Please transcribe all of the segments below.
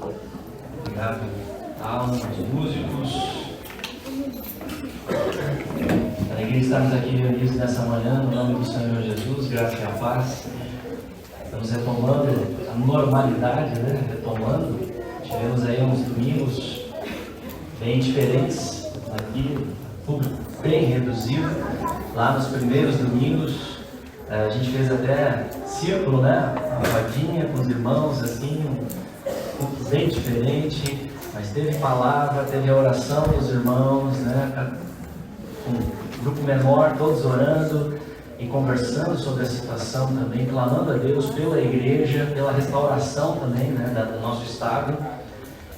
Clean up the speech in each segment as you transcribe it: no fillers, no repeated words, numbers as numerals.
Obrigado, Alan, os músicos. Alegria estarmos aqui reunidos nessa manhã, no nome do Senhor Jesus, graça e a paz. Estamos retomando a normalidade, né? Tivemos aí uns domingos bem diferentes aqui, público bem reduzido. Lá nos primeiros domingos, a gente fez até círculo, né? Uma rodinha com os irmãos, assim, bem diferente, mas teve palavra, teve a oração dos irmãos, né? Com um grupo menor, todos orando e conversando sobre a situação também, clamando a Deus pela igreja, pela restauração também, né, do nosso estado.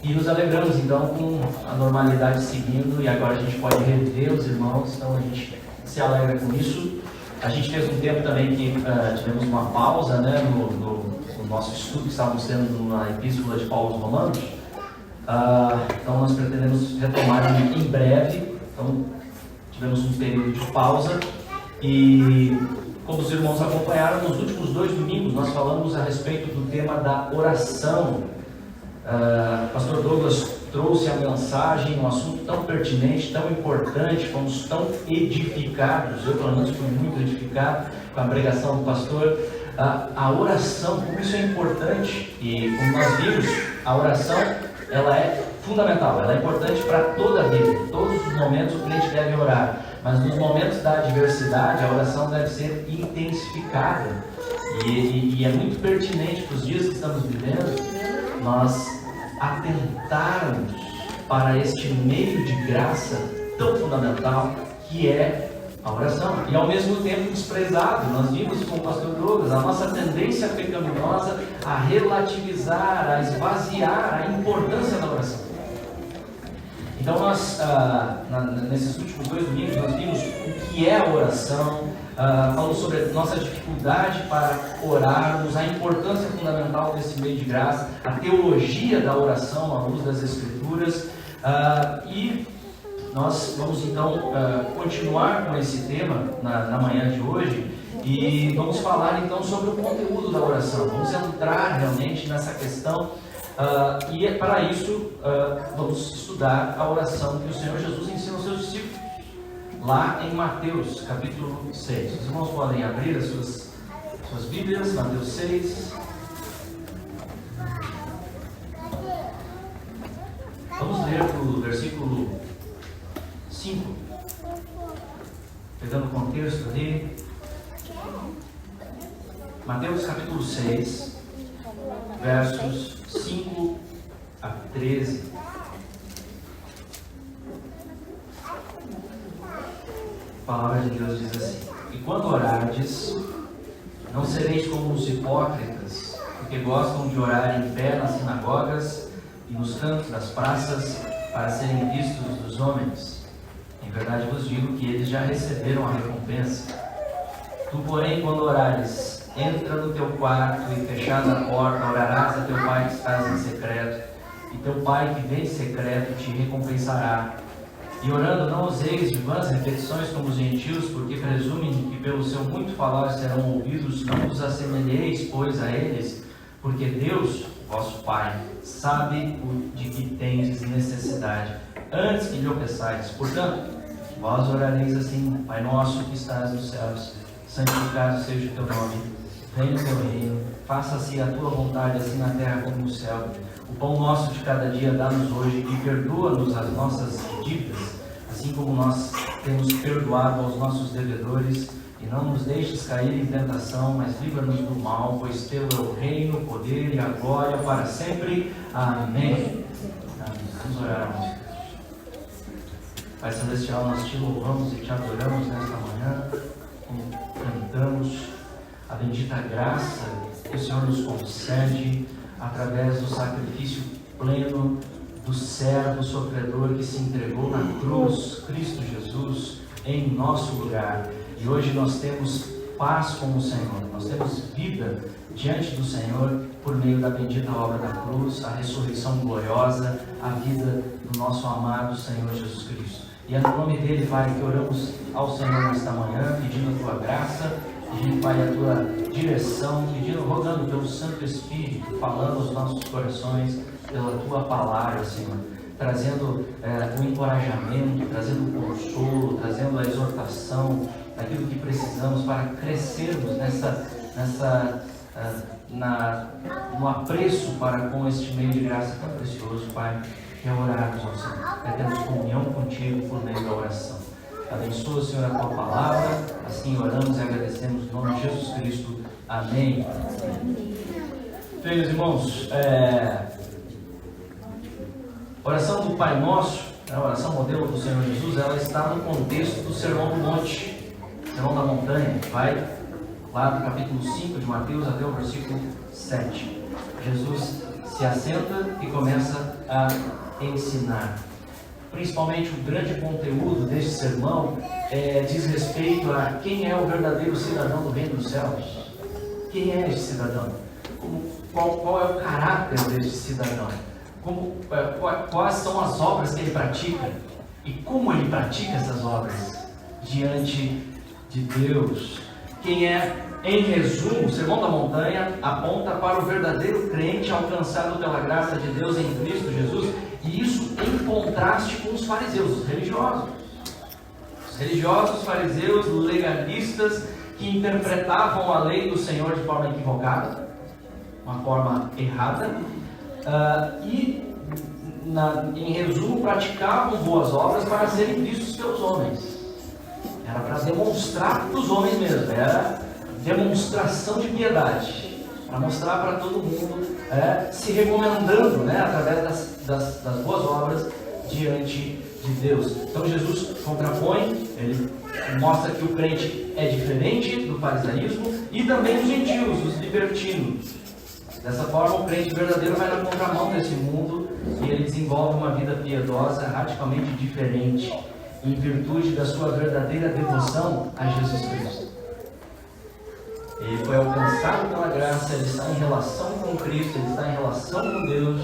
E nos alegramos então com a normalidade seguindo, e agora a gente pode rever os irmãos, então a gente se alegra com isso. A gente fez um tempo também que tivemos uma pausa, né, no nosso estudo que estávamos tendo na Epístola de Paulo aos Romanos. Então nós pretendemos retomar em breve. Então tivemos um período de pausa e, como os irmãos acompanharam, nos últimos 2 domingos nós falamos a respeito do tema da oração. Pastor Douglas trouxe a mensagem, um assunto tão pertinente, tão importante, fomos tão edificados. Eu, pelo menos, fui muito edificado com a pregação do pastor. A oração, como isso é importante, e como nós vimos, a oração ela é fundamental, ela é importante para toda a vida. Em todos os momentos o crente deve orar, mas nos momentos da adversidade a oração deve ser intensificada, e é muito pertinente para os dias que estamos vivendo nós atentarmos para este meio de graça tão fundamental que é a oração, e ao mesmo tempo desprezado. Nós vimos com o pastor Douglas a nossa tendência pecaminosa a relativizar, a esvaziar a importância da oração. Então nós, nesses últimos 2 domingos, nós vimos o que é a oração, falamos sobre a nossa dificuldade para orarmos, a importância fundamental desse meio de graça, a teologia da oração à luz das Escrituras, e nós vamos então continuar com esse tema na manhã de hoje, e vamos falar então sobre o conteúdo da oração. Vamos entrar realmente nessa questão, e para isso vamos estudar a oração que o Senhor Jesus ensina aos seus discípulos, lá em Mateus capítulo 6. Os irmãos podem abrir as suas Bíblias, Mateus 6. Vamos ler do versículo 5, pegando o contexto ali. Mateus capítulo 6, versos 5 a 13. A palavra de Deus diz assim: E quando orardes, não sereis como os hipócritas, porque gostam de orar em pé nas sinagogas e nos cantos das praças, para serem vistos dos homens. Em verdade vos digo que eles já receberam a recompensa. Tu, porém, quando orares, entra no teu quarto e, fechada a porta, orarás a teu Pai que estás em secreto, e teu Pai que vem em secreto te recompensará. E orando, não useis de vãs repetições como os gentios, porque presumem que pelo seu muito falar serão ouvidos. Não vos assemelheis, pois, a eles, porque Deus, vosso Pai, sabe de que tendes necessidade, antes que lhe o peçais. Portanto, vós orareis assim: Pai nosso que estás nos céus, santificado seja o teu nome, venha o teu reino, faça-se a tua vontade, assim na terra como no céu. O pão nosso de cada dia dá-nos hoje, e perdoa-nos as nossas dívidas, assim como nós temos perdoado aos nossos devedores, e não nos deixes cair em tentação, mas livra-nos do mal, pois teu é o reino, o poder e a glória para sempre. Amém. Vamos orar, irmãos. Pai Celestial, nós te louvamos e te adoramos nesta manhã, como cantamos a bendita graça que o Senhor nos concede através do sacrifício pleno do servo sofredor que se entregou na cruz, Cristo Jesus, em nosso lugar. E hoje nós temos paz com o Senhor, nós temos vida diante do Senhor por meio da bendita obra da cruz, a ressurreição gloriosa, a vida do nosso amado Senhor Jesus Cristo. E é no nome dele, Pai, que oramos ao Senhor nesta manhã, pedindo a tua graça, pedindo, Pai, a tua direção, rogando pelo Santo Espírito, falando aos nossos corações, pela Tua palavra, Senhor, trazendo o encorajamento, trazendo o consolo, trazendo a exortação, aquilo que precisamos para crescermos no apreço para com este meio de graça tão precioso, Pai, que é orarmos ao Senhor, é termos comunhão contigo por meio da oração. Abençoa, Senhor, a Tua palavra, assim oramos e agradecemos no nome de Jesus Cristo. Amém. Meus irmãos, a oração do Pai Nosso, a oração modelo do Senhor Jesus, ela está no contexto do Sermão do Monte, Sermão da Montanha, vai lá do capítulo 5 de Mateus até o versículo 7. Jesus se assenta e começa a ensinar. Principalmente o grande conteúdo deste sermão diz respeito a quem é o verdadeiro cidadão do reino dos céus. Quem é este cidadão? Qual é o caráter deste cidadão? Quais são as obras que ele pratica? E como ele pratica essas obras diante de Deus? Quem é, em resumo, o Sermão da Montanha aponta para o verdadeiro crente alcançado pela graça de Deus em Cristo Jesus, e isso em contraste com os fariseus, os religiosos. Os religiosos, fariseus, legalistas, que interpretavam a lei do Senhor de forma equivocada, uma forma errada, em resumo, praticavam boas obras para serem vistos pelos homens. Era para demonstrar para os homens mesmo, era demonstração de piedade, para mostrar para todo mundo, se recomendando, através das boas obras diante de Deus. Então Jesus contrapõe, ele mostra que o crente é diferente do farisaísmo e também os gentios, os libertinos. Dessa forma, o crente verdadeiro vai na contramão desse mundo e ele desenvolve uma vida piedosa radicalmente diferente, em virtude da sua verdadeira devoção a Jesus Cristo. Ele foi alcançado pela graça, ele está em relação com Cristo, ele está em relação com Deus,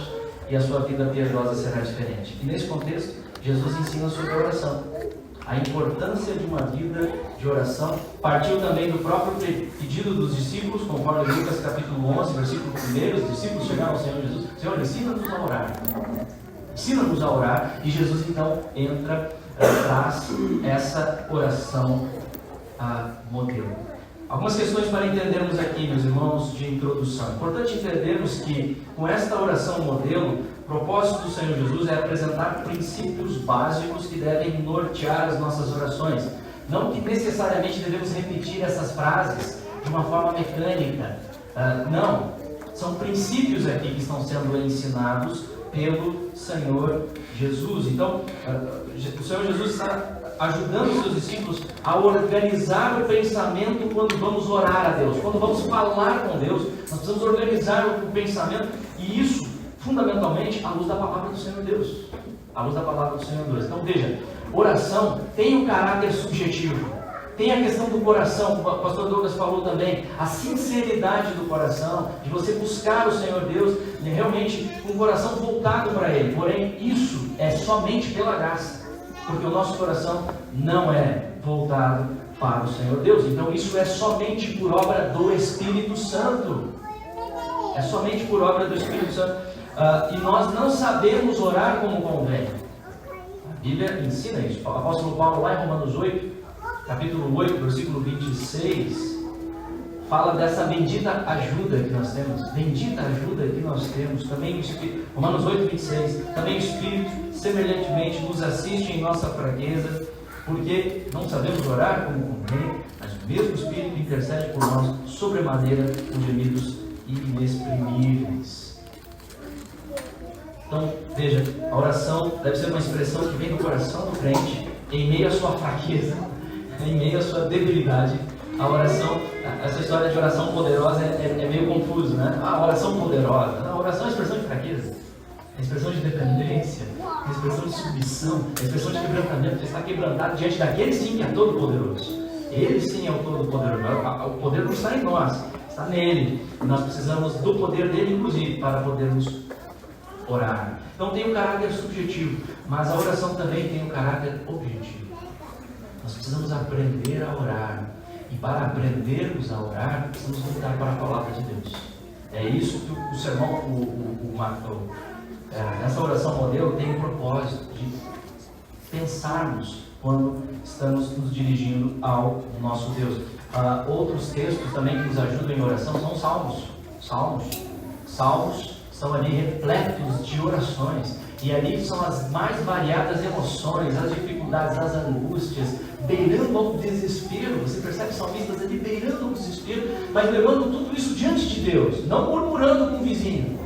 e a sua vida piedosa será diferente. E nesse contexto, Jesus ensina sobre a oração. A importância de uma vida de oração partiu também do próprio pedido dos discípulos, conforme Lucas capítulo 11, versículo 1. Os discípulos chegaram ao Senhor Jesus: Senhor, ensina-nos a orar. Ensina-nos a orar. E Jesus então traz essa oração modelo. Algumas questões para entendermos aqui, meus irmãos, de introdução. É importante entendermos que, com esta oração modelo, o propósito do Senhor Jesus é apresentar princípios básicos que devem nortear as nossas orações. Não que necessariamente devemos repetir essas frases de uma forma mecânica. Não. São princípios aqui que estão sendo ensinados pelo Senhor Jesus. Então, o Senhor Jesus está ajudando os seus discípulos a organizar o pensamento quando vamos orar a Deus. Quando vamos falar com Deus, nós precisamos organizar o pensamento, e isso, fundamentalmente, à luz da palavra do Senhor Deus. À luz da palavra do Senhor Deus. Então, veja, oração tem um caráter subjetivo. Tem a questão do coração, o pastor Douglas falou também, a sinceridade do coração, de você buscar o Senhor Deus, realmente com o coração voltado para Ele. Porém, isso é somente pela graça, porque o nosso coração não é voltado para o Senhor Deus. Então, isso é somente por obra do Espírito Santo. É somente por obra do Espírito Santo. E nós não sabemos orar como convém. A Bíblia ensina isso. O apóstolo Paulo, lá em Romanos 8, capítulo 8, versículo 26, fala dessa bendita ajuda que nós temos. Bendita ajuda que nós temos. Também o Espírito, Romanos 8, 26, também o Espírito semelhantemente nos assiste em nossa fraqueza, porque não sabemos orar como convém, mas o mesmo Espírito intercede por nós sobremaneira com gemidos inexprimíveis. Então, veja, a oração deve ser uma expressão que vem do coração do crente, em meio à sua fraqueza, em meio à sua debilidade. A oração, essa história de oração poderosa é meio confuso, né? A oração poderosa, a oração é expressão de fraqueza, é expressão de dependência, é expressão de submissão, é expressão de quebrantamento. Você está quebrantado diante daquele sim que é todo poderoso. Ele sim é o todo poderoso. O poder não está em nós, está nele. E nós precisamos do poder dele, inclusive, para podermos orar. Então tem um caráter subjetivo, mas a oração também tem um caráter objetivo. Nós precisamos aprender a orar. E para aprendermos a orar, precisamos voltar para a palavra de Deus. É isso que o sermão, Essa oração modelo tem o propósito de pensarmos quando estamos nos dirigindo ao nosso Deus. Outros textos também que nos ajudam em oração são Salmos estão ali repletos de orações. E ali são as mais variadas emoções, as dificuldades, as angústias, beirando ao desespero. Você percebe salmistas ali beirando ao desespero, mas levando tudo isso diante de Deus, não murmurando com o vizinho.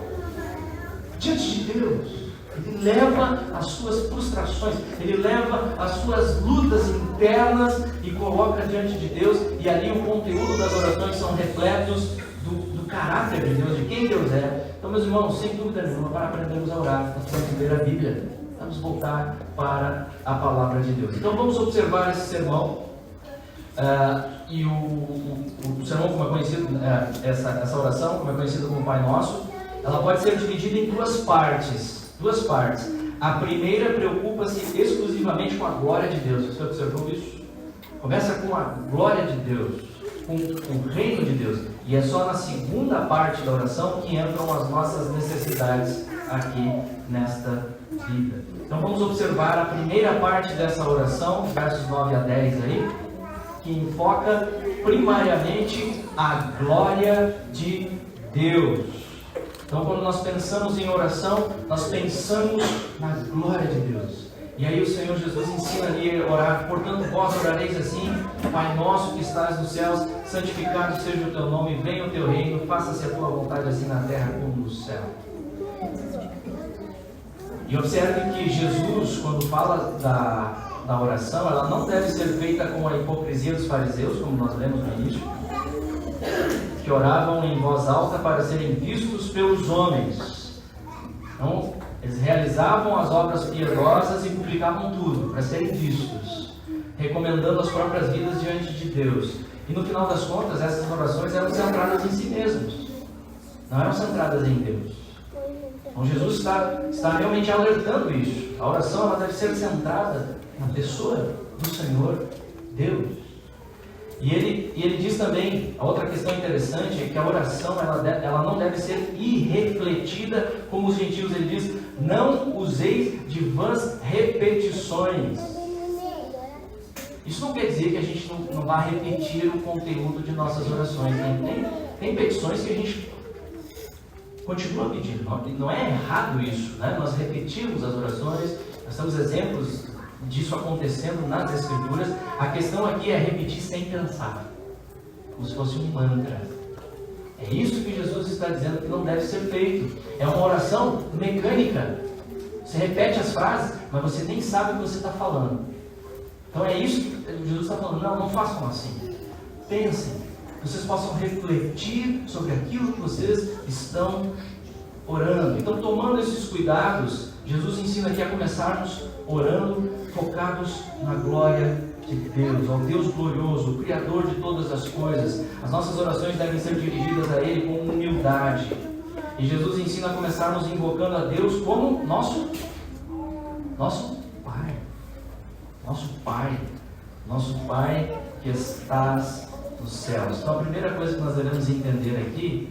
Diante de Deus, ele leva as suas frustrações, ele leva as suas lutas internas e coloca diante de Deus, e ali o conteúdo das orações são repletos do caráter de Deus, de quem Deus é. Então, meus irmãos, sem dúvida nenhuma, para aprendermos a orar, nós temos que ler a Bíblia, vamos voltar para a palavra de Deus. Então, vamos observar esse sermão, e o sermão, como é conhecido, essa oração, como é conhecida como Pai Nosso, ela pode ser dividida em duas partes. A primeira preocupa-se exclusivamente com a glória de Deus. Você observou isso? Começa com a glória de Deus, com o reino de Deus. E é só na segunda parte da oração que entram as nossas necessidades aqui nesta vida. Então vamos observar a primeira parte dessa oração, versos 9 a 10 aí, que enfoca primariamente a glória de Deus. Então, quando nós pensamos em oração, nós pensamos na glória de Deus. E aí o Senhor Jesus ensina ali a orar: portanto, vós orareis assim: Pai nosso que estás nos céus, santificado seja o teu nome, venha o teu reino, faça-se a tua vontade assim na terra como no céu. E observe que Jesus, quando fala da oração, ela não deve ser feita com a hipocrisia dos fariseus, como nós lemos no início, que oravam em voz alta para serem vistos pelos homens. Então, eles realizavam as obras piedosas e publicavam tudo para serem vistos, recomendando as próprias vidas diante de Deus. E no final das contas, essas orações eram centradas em si mesmos, não eram centradas em Deus. Então Jesus está realmente alertando isso. A oração ela deve ser centrada na pessoa do Senhor Deus. E ele diz também, a outra questão interessante é que a oração ela não deve ser irrefletida como os gentios. Ele diz: não useis de vãs repetições. Isso não quer dizer que a gente não vai repetir o conteúdo de nossas orações. Tem petições que a gente continua pedindo. Não é errado isso, né? Nós repetimos as orações, nós temos exemplos disso acontecendo nas Escrituras. A questão aqui é repetir sem pensar, como se fosse um mantra. É isso que Jesus está dizendo que não deve ser feito. É uma oração mecânica. Você repete as frases, mas você nem sabe o que você está falando. Então é isso que Jesus está falando. Não façam assim. Pensem, que vocês possam refletir sobre aquilo que vocês estão orando. Então, tomando esses cuidados, Jesus ensina aqui a começarmos orando focados na glória de Deus, ao Deus glorioso, o Criador de todas as coisas. As nossas orações devem ser dirigidas a Ele com humildade. E Jesus ensina a começarmos invocando a Deus como nosso Pai. Nosso Pai que estás nos céus. Então, a primeira coisa que nós devemos entender aqui: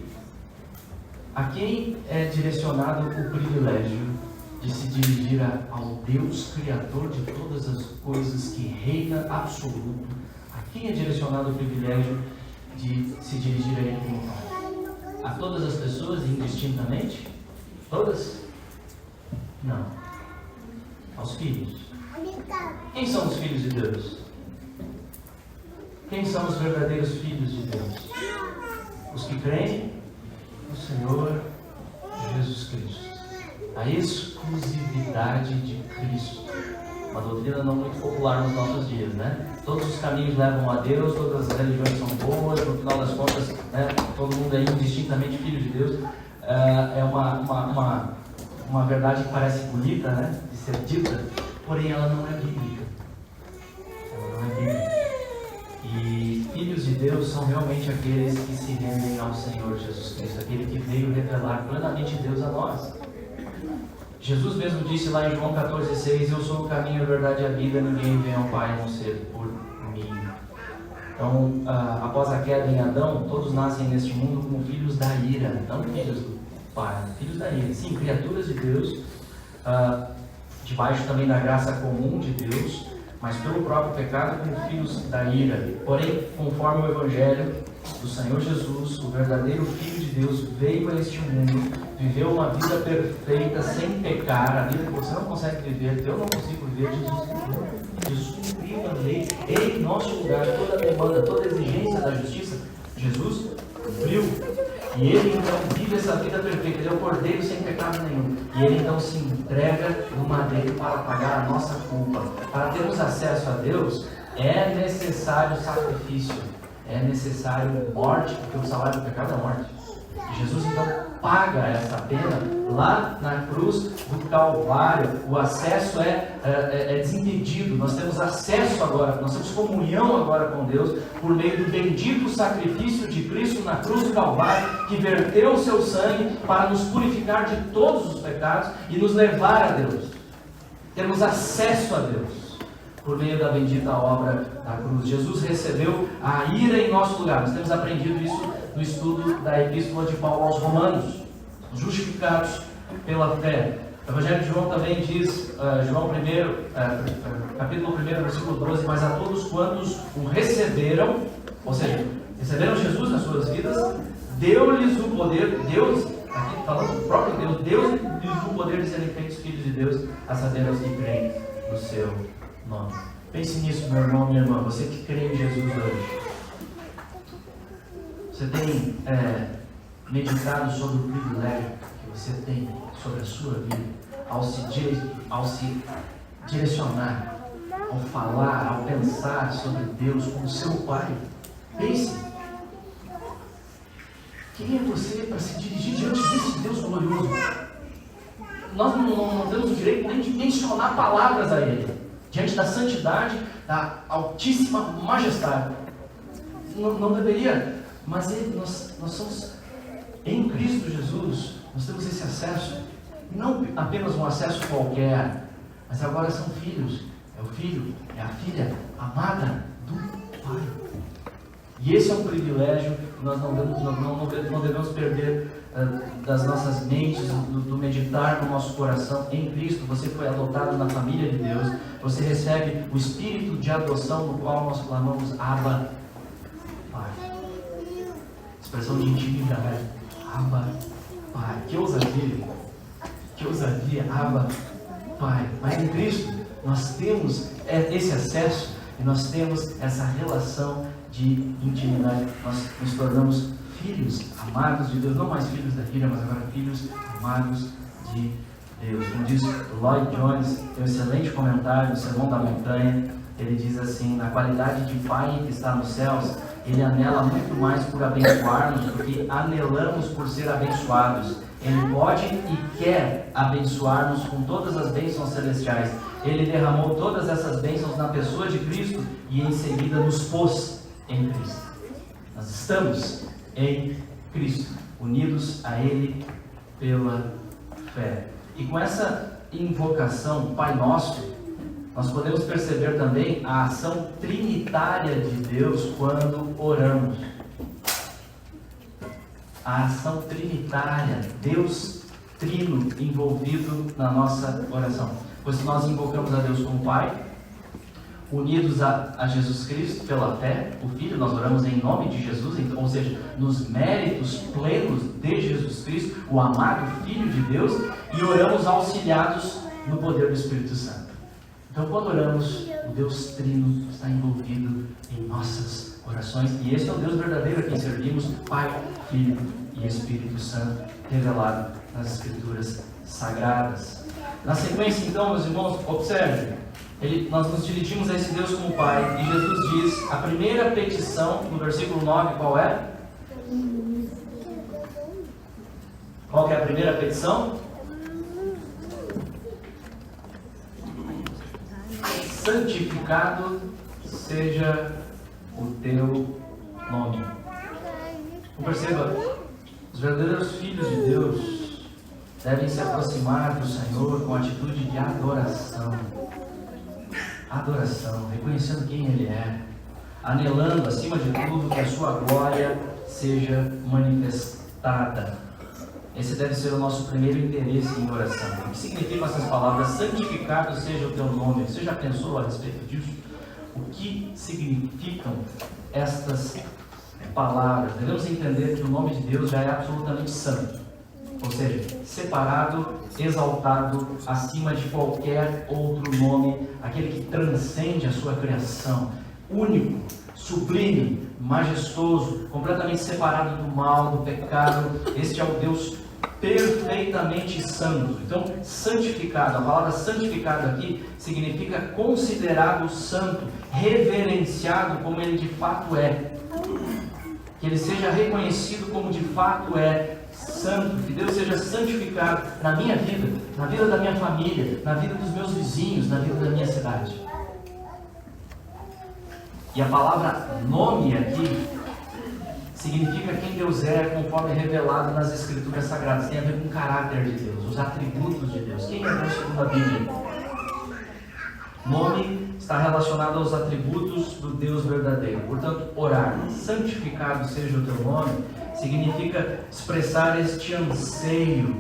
a quem é direcionado o privilégio de se dirigir ao Deus Criador de todas as coisas, que reina absoluto? A quem é direcionado o privilégio de se dirigir a Ele como Pai? A todas as pessoas indistintamente? Todas? Não. Aos filhos. Quem são os filhos de Deus? Quem são os verdadeiros filhos de Deus? Os que creem no Senhor Jesus Cristo. A exclusividade de Cristo. Uma doutrina não muito popular nos nossos dias, né? Todos os caminhos levam a Deus, todas as religiões são boas, no final das contas, né, todo mundo é indistintamente filho de Deus. É uma verdade que parece bonita, né, de ser dita, porém ela não é bíblica. Ela não é bíblica. E filhos de Deus são realmente aqueles que se rendem ao Senhor Jesus Cristo, aquele que veio revelar plenamente Deus a nós. Jesus mesmo disse lá em João 14,6: eu sou o caminho, a verdade e a vida, ninguém vem ao Pai a não ser por mim. Então, após a queda em Adão, todos nascem neste mundo como filhos da ira, não filhos do Pai, filhos da ira. Sim, criaturas de Deus, debaixo também da graça comum de Deus, mas pelo próprio pecado como filhos da ira. Porém, conforme o Evangelho do Senhor Jesus, o verdadeiro Filho de Deus veio a este mundo, viveu uma vida perfeita, sem pecar, a vida que você não consegue viver, eu não consigo viver. Jesus cumpriu a lei em nosso lugar, toda a demanda, toda a exigência da justiça, Jesus cumpriu. E ele então vive essa vida perfeita, ele é o Cordeiro sem pecado nenhum. E ele então se entrega no madeiro para pagar a nossa culpa. Para termos acesso a Deus, é necessário sacrifício, é necessário morte, porque o salário do pecado é a morte. E Jesus então paga essa pena lá na cruz do Calvário. O acesso é desimpedido, nós temos acesso agora, nós temos comunhão agora com Deus, por meio do bendito sacrifício de Cristo na cruz do Calvário, que verteu o seu sangue para nos purificar de todos os pecados e nos levar a Deus. Temos acesso a Deus por meio da bendita obra da cruz. Jesus recebeu a ira em nosso lugar. Nós temos aprendido isso no estudo da Epístola de Paulo aos Romanos. Justificados pela fé. O Evangelho de João também diz, João 1, capítulo 1, versículo 12, mas a todos quantos o receberam, ou seja, receberam Jesus nas suas vidas, deu-lhes o poder, Deus, aqui falando do próprio Deus, deu-lhes o poder de serem feitos filhos de Deus, a saber aos que creem no seu nome. Pense nisso, meu irmão, minha irmã, você que crê em Jesus hoje. Você tem meditado sobre o privilégio que você tem sobre a sua vida, ao se direcionar, ao falar, ao pensar sobre Deus como seu Pai. Pense, quem é você para se dirigir diante desse Deus glorioso? Nós não temos o direito nem de mencionar palavras a Ele, diante da santidade, da altíssima majestade. Não deveria, mas nós somos em Cristo Jesus, nós temos esse acesso, não apenas um acesso qualquer, mas agora são filhos, é o filho, é a filha amada do Pai. E esse é um privilégio que nós não devemos perder das nossas mentes, do meditar no nosso coração. Em Cristo você foi adotado na família de Deus, você recebe o espírito de adoção, no qual nós clamamos Abba, Pai. Expressão de intimidade, Abba, Pai. Que ousadia, Abba, Pai. Mas em Cristo nós temos esse acesso e nós temos essa relação de intimidade. Nós nos tornamos filhos amados de Deus, não mais filhos da filha, mas agora filhos amados de Deus. Como diz Lloyd Jones, tem um excelente comentário no Sermão da Montanha. Ele diz assim: na qualidade de Pai que está nos céus, Ele anela muito mais por abençoar-nos do que anelamos por ser abençoados. Ele pode e quer abençoar-nos com todas as bênçãos celestiais. Ele derramou todas essas bênçãos na pessoa de Cristo e em seguida nos pôs em Cristo. Nós estamos em Cristo, unidos a Ele pela fé. E com essa invocação, Pai Nosso, nós podemos perceber também a ação trinitária de Deus quando oramos. A ação trinitária, Deus trino envolvido na nossa oração. Pois nós invocamos a Deus como Pai, unidos a Jesus Cristo pela fé, o Filho, nós oramos em nome de Jesus, ou seja, nos méritos plenos de Jesus Cristo, o amado Filho de Deus, e oramos auxiliados no poder do Espírito Santo. Então, quando oramos, o Deus Trino está envolvido em nossas orações, e esse é o Deus verdadeiro a quem servimos, Pai, Filho e Espírito Santo, revelado nas Escrituras Sagradas. Na sequência, então, meus irmãos, observe, nós nos dirigimos a esse Deus como Pai, e Jesus diz, a primeira petição, no versículo 9, qual é? Qual que é a primeira petição? Santificado seja o teu nome. Perceba, os verdadeiros filhos de Deus devem se aproximar do Senhor com atitude de adoração. Adoração, reconhecendo quem Ele é, anelando acima de tudo que a sua glória seja manifestada. Esse deve ser o nosso primeiro interesse em oração. O que significam essas palavras? Santificado seja o teu nome. Você já pensou a respeito disso? O que significam estas palavras? Devemos entender que o nome de Deus já é absolutamente santo. Ou seja, separado, exaltado, acima de qualquer outro nome, aquele que transcende a sua criação, único, sublime, majestoso, completamente separado do mal, do pecado. Este é o Deus perfeitamente santo. Então, santificado, a palavra santificado aqui significa considerado santo, reverenciado como ele de fato é, que ele seja reconhecido como de fato é santo, que Deus seja santificado na minha vida, na vida da minha família, na vida dos meus vizinhos, na vida da minha cidade. E a palavra nome aqui significa quem Deus é, conforme revelado nas Escrituras Sagradas. Tem a ver com o caráter de Deus, os atributos de Deus. Quem é Deus segundo a Bíblia? Nome está relacionado aos atributos do Deus verdadeiro. Portanto, orar, santificado seja o teu nome, significa expressar este anseio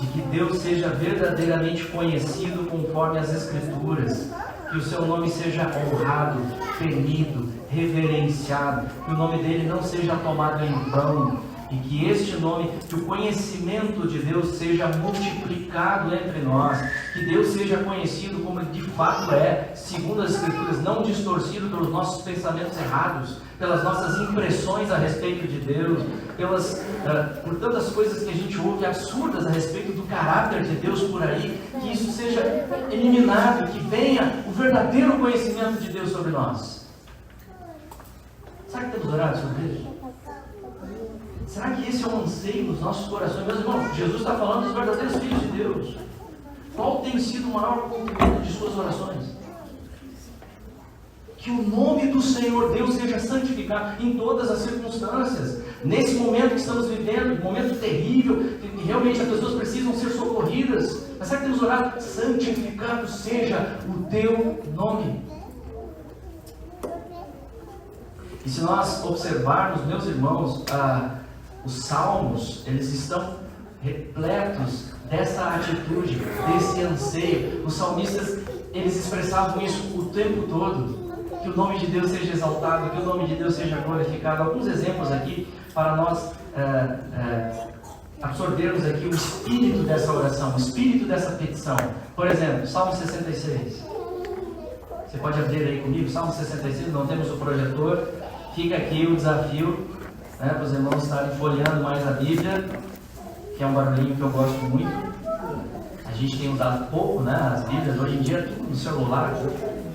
de que Deus seja verdadeiramente conhecido conforme as Escrituras, que o seu nome seja honrado, temido, reverenciado, que o nome dele não seja tomado em vão, e que este nome, que o conhecimento de Deus seja multiplicado entre nós, que Deus seja conhecido como ele de fato é, segundo as Escrituras, não distorcido pelos nossos pensamentos errados, pelas nossas impressões a respeito de Deus, por tantas coisas que a gente ouve absurdas a respeito do caráter de Deus por aí, que isso seja eliminado, que venha o verdadeiro conhecimento de Deus sobre nós. Será que temos orado sobre isso? Será que esse é o anseio dos nossos corações? Meus irmãos, Jesus está falando dos verdadeiros filhos de Deus. Qual tem sido o maior conteúdo de suas orações? Que o nome do Senhor Deus seja santificado em todas as circunstâncias. Nesse momento que estamos vivendo, um momento terrível, que realmente as pessoas precisam ser socorridas. Mas será que temos orado? Santificado seja o teu nome. E se nós observarmos, meus irmãos, os salmos, eles estão repletos dessa atitude, desse anseio. Os salmistas, eles expressavam isso o tempo todo. Que o nome de Deus seja exaltado, que o nome de Deus seja glorificado. Alguns exemplos aqui para nós absorvermos aqui o espírito dessa oração, o espírito dessa petição. Por exemplo, Salmo 66. Você pode abrir aí comigo, Salmo 66, não temos o projetor. Fica aqui o desafio, para os irmãos estarem folheando mais a Bíblia, que é um barulhinho que eu gosto muito. A gente tem usado pouco, as Bíblias, hoje em dia tudo no celular.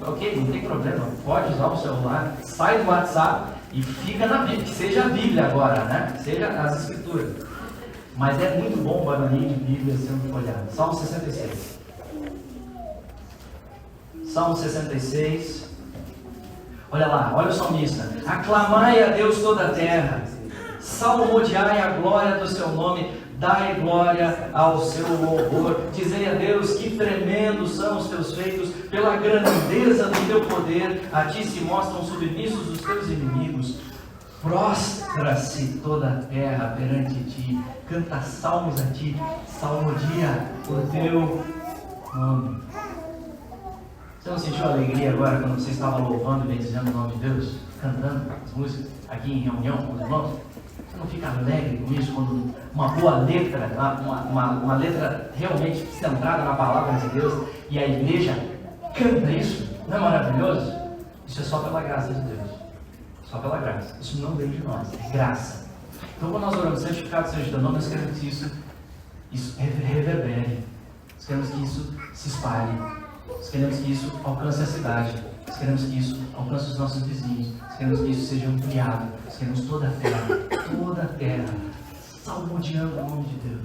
Ok, não tem problema, pode usar o celular, sai do WhatsApp e fica na Bíblia, que seja a Bíblia agora, seja as Escrituras. Mas é muito bom o barulhinho de Bíblia sendo folhado. Salmo 66. Salmo 66. Olha lá, olha o salmista. Aclamai a Deus toda a terra, salmodiai a glória do seu nome, dai glória ao seu louvor. Dizei a Deus que tremendos são os teus feitos, pela grandeza do teu poder, a ti se mostram submissos os teus inimigos. Prostra-se toda a terra perante ti, canta salmos a ti, salmodia o teu nome. Você não sentiu alegria agora quando você estava louvando e bendizendo o nome de Deus? Cantando as músicas aqui em reunião com os irmãos? Você não fica alegre com isso quando uma boa letra, uma letra realmente centrada na palavra de Deus e a igreja canta isso? Não é maravilhoso? Isso é só pela graça de Deus. Só pela graça. Isso não vem de nós, é graça. Então quando nós oramos, santificado seja o teu nome, nós queremos que isso reverbere. Nós queremos que isso se espalhe. Nós queremos que isso alcance a cidade. Nós queremos que isso alcance os nossos vizinhos. Nós queremos que isso seja ampliado. Nós queremos toda a terra, salmodiando o nome de Deus.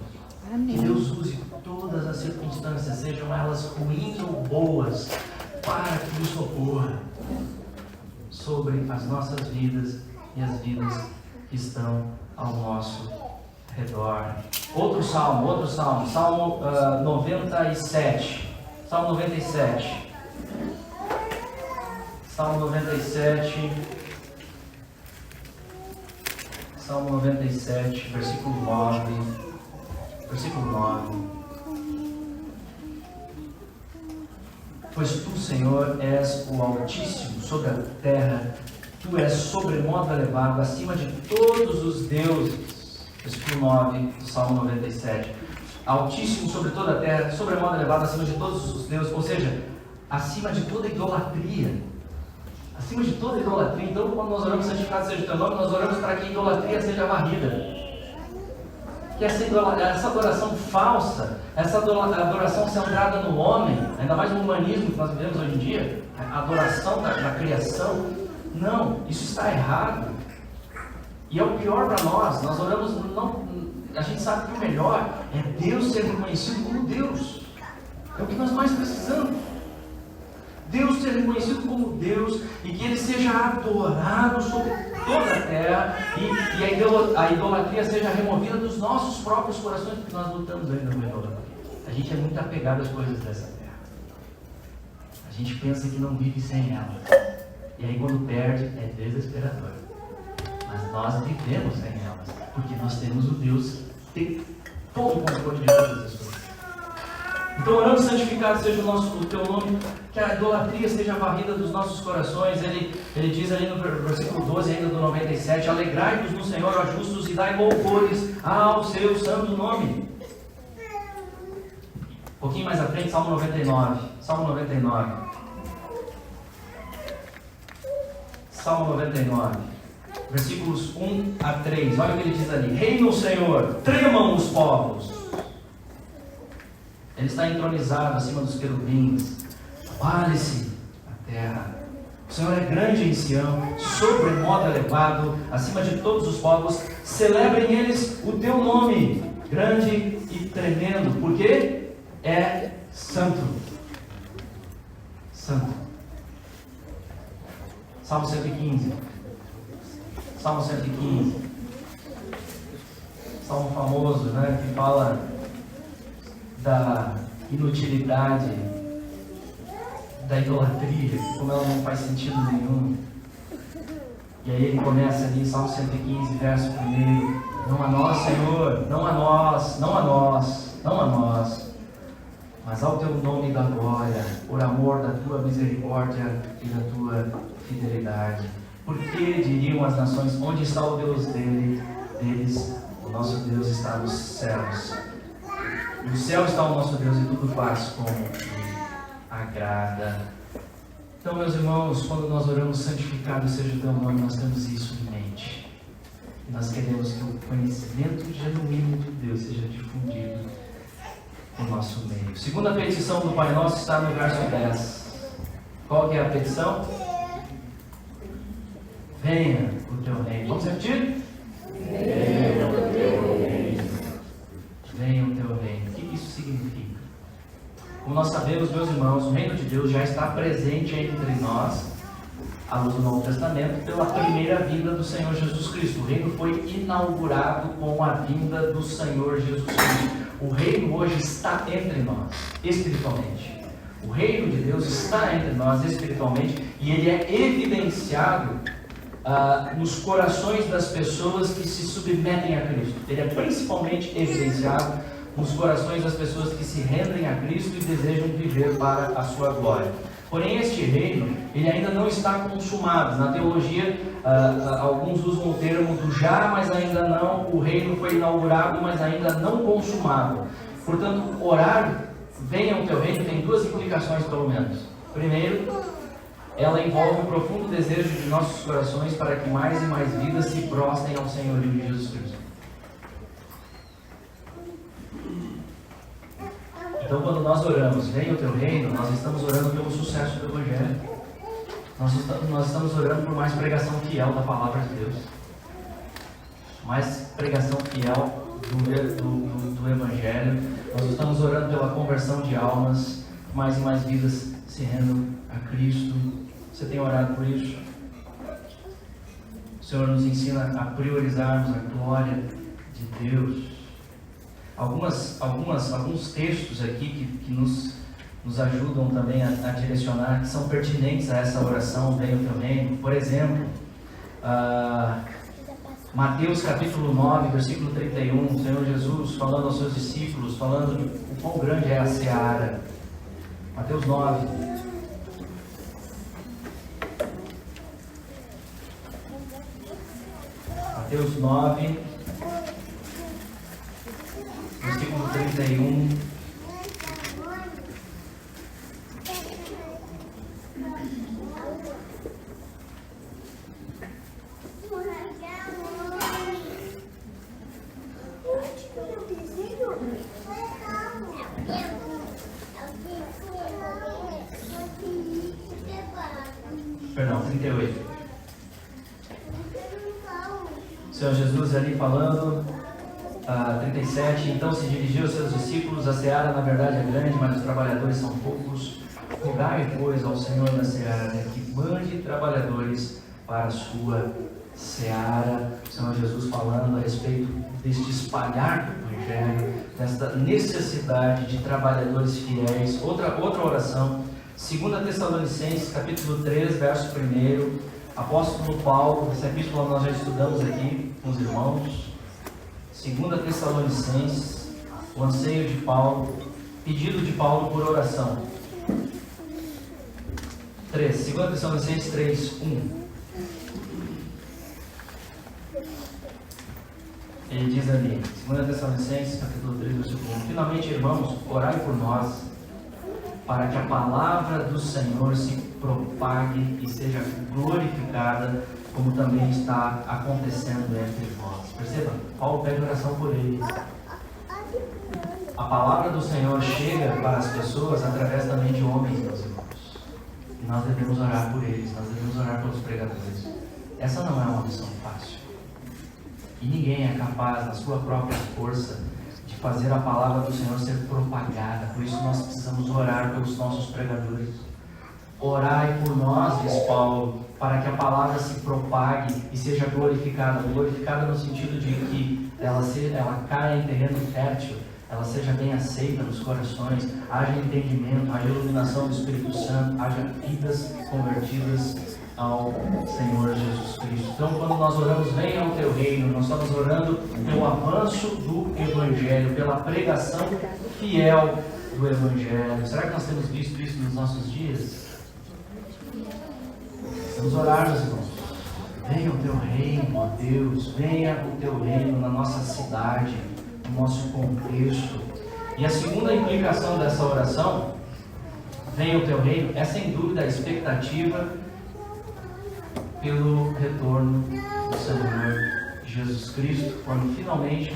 Amém. Que Deus use todas as circunstâncias, sejam elas ruins ou boas, para que nos socorra sobre as nossas vidas e as vidas que estão ao nosso redor. Outro salmo, Salmo 97. Salmo 97. Salmo 97. Salmo 97, versículo 9. versículo 9. Pois tu, Senhor, és o Altíssimo sobre a terra, tu és sobremodo elevado acima de todos os deuses. Versículo 9 do Salmo 97. Altíssimo sobre toda a terra, sobremodo elevado acima de todos os deuses, ou seja, acima de toda idolatria. Acima de toda idolatria. Então, quando nós oramos, santificado seja o teu nome, nós oramos para que a idolatria seja varrida. Que essa adoração falsa, essa adoração centrada no homem, ainda mais no humanismo que nós vivemos hoje em dia, a adoração da criação, não, isso está errado. E é o pior para nós. Nós oramos, a gente sabe que o melhor é Deus ser reconhecido como Deus. É o que nós mais precisamos. Deus ser reconhecido como Deus e que Ele seja adorado sobre toda a terra e a idolatria seja removida dos nossos próprios corações, porque nós lutamos ainda com a idolatria. A gente é muito apegado às coisas dessa terra. A gente pensa que não vive sem elas. E aí quando perde é desesperador. Mas nós vivemos sem elas, porque nós temos o Deus que tem todo o controle de todas as coisas. Então oramos, santificado seja o teu nome, que a idolatria seja varrida dos nossos corações. Ele diz ali no versículo 12 ainda do 97, alegrai-vos no Senhor, ó justos, e dai louvores ao seu santo nome. Um pouquinho mais à frente, Salmo 99. Salmo 99. Salmo 99. Versículos 1 a 3. Olha o que ele diz ali. Reina o Senhor, tremam os povos. Ele está entronizado acima dos querubins. Abale-se a terra. O Senhor é grande em Sião, sobremodo elevado, acima de todos os povos. Celebrem eles o teu nome, grande e tremendo, porque é santo. Santo. Salmo 115. Salmo 115. Salmo famoso, né, que fala da inutilidade da idolatria, como ela não faz sentido nenhum. E aí ele começa ali, Salmo 115, verso 1. Não a nós, Senhor, não a nós, não a nós, não a nós, mas ao teu nome da glória, por amor da tua misericórdia e da tua fidelidade. Por que diriam as nações, onde está o Deus deles? O nosso Deus está nos céus. No céu está o nosso Deus e tudo faz como lhe agrada. Então, meus irmãos, quando nós oramos, santificado seja o teu nome, nós temos isso em mente. E nós queremos que o conhecimento genuíno de Deus seja difundido no nosso meio. Segunda petição do Pai Nosso está no verso 10. Qual que é a petição? Venha o teu reino. Vamos repetir? Venha o teu reino. Venha o teu reino. O que isso significa? Como nós sabemos, meus irmãos, o reino de Deus já está presente entre nós, à luz do Novo Testamento, pela primeira vinda do Senhor Jesus Cristo. O reino foi inaugurado com a vinda do Senhor Jesus Cristo. O reino hoje está entre nós, espiritualmente. O reino de Deus está entre nós, espiritualmente, e ele é evidenciado nos corações das pessoas que se submetem a Cristo. Ele é principalmente evidenciado nos corações das pessoas que se rendem a Cristo e desejam viver para a sua glória. Porém, este reino, ele ainda não está consumado. Na teologia, alguns usam o termo do já, mas ainda não. O reino foi inaugurado, mas ainda não consumado. Portanto, orar, venha o teu reino, tem duas implicações pelo menos. Primeiro, ela envolve um profundo desejo de nossos corações para que mais e mais vidas se prostrem ao Senhorio de Jesus Cristo. Então, quando nós oramos, venha o teu reino, nós estamos orando pelo sucesso do Evangelho. Nós estamos orando por mais pregação fiel da Palavra de Deus. Mais pregação fiel do Evangelho. Nós estamos orando pela conversão de almas, mais e mais vidas se rendam a Cristo. Você tem orado por isso? O Senhor nos ensina a priorizarmos a glória de Deus. Alguns textos aqui que nos ajudam também a direcionar, que são pertinentes a essa oração, venha o teu reino. Por exemplo, Mateus capítulo 9, versículo 31, o Senhor Jesus falando aos seus discípulos, falando de o quão grande é a seara. Mateus 9. Mateus 9, versículo 31. Perdão, 38. O Senhor Jesus ali falando, 37, então se dirigiu aos seus discípulos, a seara na verdade é grande, mas os trabalhadores são poucos. Rogai, pois, ao Senhor da seara que mande trabalhadores para a sua seara. O Senhor Jesus falando a respeito deste espalhar do Evangelho, desta necessidade de trabalhadores fiéis. Outra oração, 2 Tessalonicenses, capítulo 3, verso 1, apóstolo Paulo, essa epístola nós já estudamos aqui com os irmãos. 2 Tessalonicenses, o anseio de Paulo, pedido de Paulo por oração. 2 Tessalonicenses 3, 1. Ele diz ali, 2 Tessalonicenses, capítulo 3, versículo 1. Finalmente, irmãos, orai por nós, para que a palavra do Senhor se propague e seja glorificada, como também está acontecendo entre vós. Perceba, Paulo pede oração por eles. A palavra do Senhor chega para as pessoas através também de homens, meus irmãos. E nós devemos orar por eles, nós devemos orar pelos pregadores. Essa não é uma missão fácil. E ninguém é capaz, na sua própria força, de fazer a palavra do Senhor ser propagada. Por isso nós precisamos orar pelos nossos pregadores. Orai por nós, diz Paulo, para que a palavra se propague e seja glorificada. Glorificada no sentido de que ela caia em terreno fértil, ela seja bem aceita nos corações, haja entendimento, haja iluminação do Espírito Santo, haja vidas convertidas ao Senhor Jesus Cristo. Então, quando nós oramos, venha ao teu reino, nós estamos orando pelo avanço do Evangelho, pela pregação fiel do Evangelho. Será que nós temos visto isso nos nossos dias? Vamos orar, meus irmãos. Venha o teu reino, ó Deus, venha o teu reino na nossa cidade, no nosso contexto. E a segunda implicação dessa oração, venha o teu reino, é sem dúvida a expectativa pelo retorno do Senhor Jesus Cristo, quando finalmente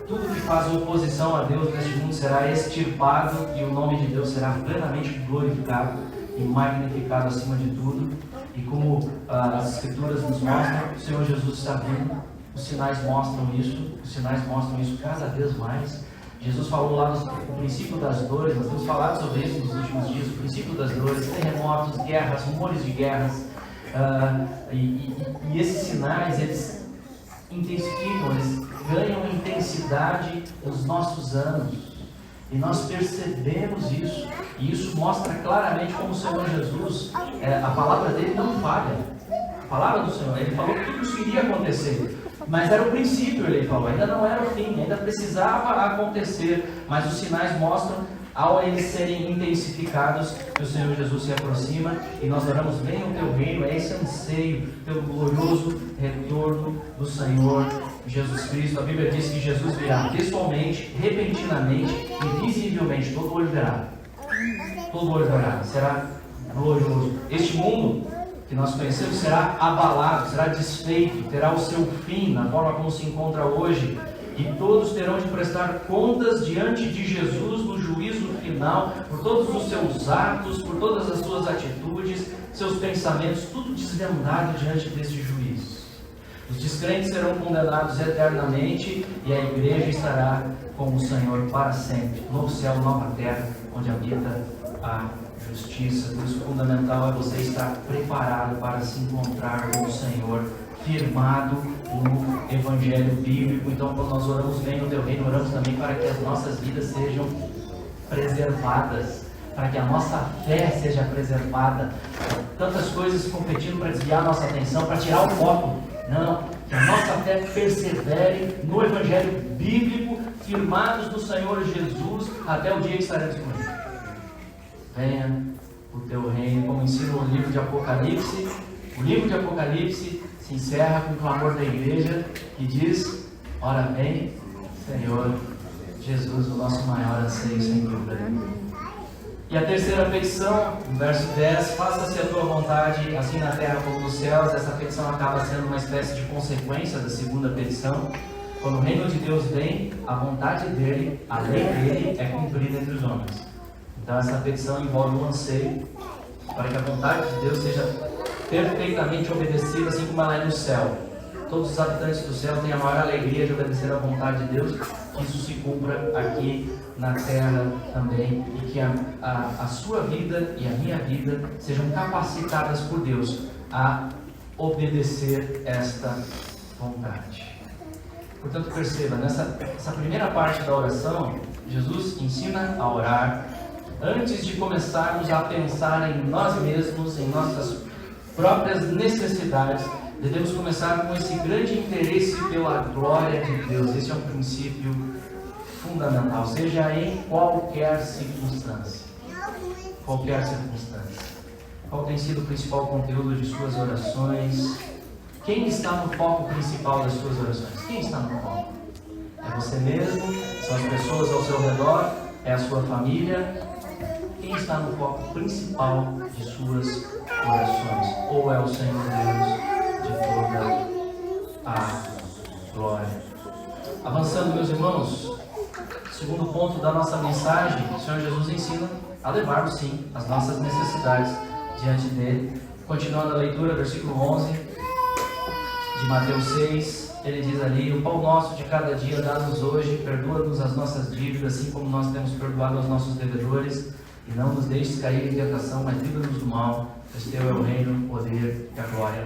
tudo que faz oposição a Deus neste mundo será extirpado e o nome de Deus será plenamente glorificado e magnificado acima de tudo. E como as Escrituras nos mostram, o Senhor Jesus está vindo, os sinais mostram isso cada vez mais. Jesus falou lá no princípio das dores, nós temos falado sobre isso nos últimos dias, o princípio das dores, terremotos, guerras, rumores de guerras. E esses sinais, eles intensificam, eles ganham intensidade nos nossos anos. E nós percebemos isso. E isso mostra claramente como o Senhor Jesus, a palavra dele não falha. A palavra do Senhor, ele falou que tudo isso iria acontecer. Mas era o princípio, ele falou, ainda não era o fim, ainda precisava acontecer. Mas os sinais mostram, ao eles serem intensificados, que o Senhor Jesus se aproxima e nós oramos, venha o teu reino, é esse anseio pelo glorioso retorno do Senhor Jesus Cristo. A Bíblia diz que Jesus virá pessoalmente, repentinamente, invisivelmente, todo olho verá. Todo olho verá, será glorioso. Este mundo que nós conhecemos será abalado, será desfeito, terá o seu fim na forma como se encontra hoje. E todos terão de prestar contas diante de Jesus no juízo final, por todos os seus atos, por todas as suas atitudes, seus pensamentos, tudo desvendado diante deste juiz. Os descrentes serão condenados eternamente e a igreja estará com o Senhor para sempre, novo céu, nova terra, onde habita a justiça. Por isso, o fundamental é você estar preparado para se encontrar com o Senhor, firmado no Evangelho Bíblico. Então, quando nós oramos, venha o teu reino, oramos também para que as nossas vidas sejam preservadas, para que a nossa fé seja preservada. Tantas coisas competindo para desviar a nossa atenção, para tirar o foco. Não, que a nossa fé persevere no Evangelho bíblico, firmados no Senhor Jesus, até o dia que estaremos com Ele. Venha o teu reino, como ensina o livro de Apocalipse. O livro de Apocalipse se encerra com o clamor da igreja que diz: ora vem, Senhor Jesus, o nosso maior anseio, sem dúvida nenhuma. E a terceira petição, no verso 10, faça-se a tua vontade, assim na terra como nos céus. Essa petição acaba sendo uma espécie de consequência da segunda petição. Quando o reino de Deus vem, a vontade dele, a lei dele, é cumprida entre os homens. Então essa petição envolve um anseio para que a vontade de Deus seja perfeitamente obedecida, assim como ela é no céu. Todos os habitantes do céu têm a maior alegria de obedecer à vontade de Deus, que isso se cumpra aqui na terra também, e que a sua vida e a minha vida sejam capacitadas por Deus a obedecer esta vontade. Portanto, perceba, nessa primeira parte da oração, Jesus ensina a orar. Antes de começarmos a pensar em nós mesmos, em nossas próprias necessidades, devemos começar com esse grande interesse pela glória de Deus. Esse é um princípio fundamental, seja em qualquer circunstância. Qualquer circunstância. Qual tem sido o principal conteúdo de suas orações? Quem está no foco principal das suas orações? Quem está no foco? É você mesmo? São as pessoas ao seu redor? É a sua família? Quem está no foco principal de suas orações? Ou é o Senhor Deus de toda a glória? Avançando, meus irmãos, segundo ponto da nossa mensagem, o Senhor Jesus ensina a levarmos sim as nossas necessidades diante dele. Continuando a leitura, versículo 11 de Mateus 6, ele diz ali: o pão nosso de cada dia dá-nos hoje, perdoa-nos as nossas dívidas, assim como nós temos perdoado aos nossos devedores, e não nos deixes cair em tentação, mas livra-nos do mal, pois teu é o reino, o poder e a glória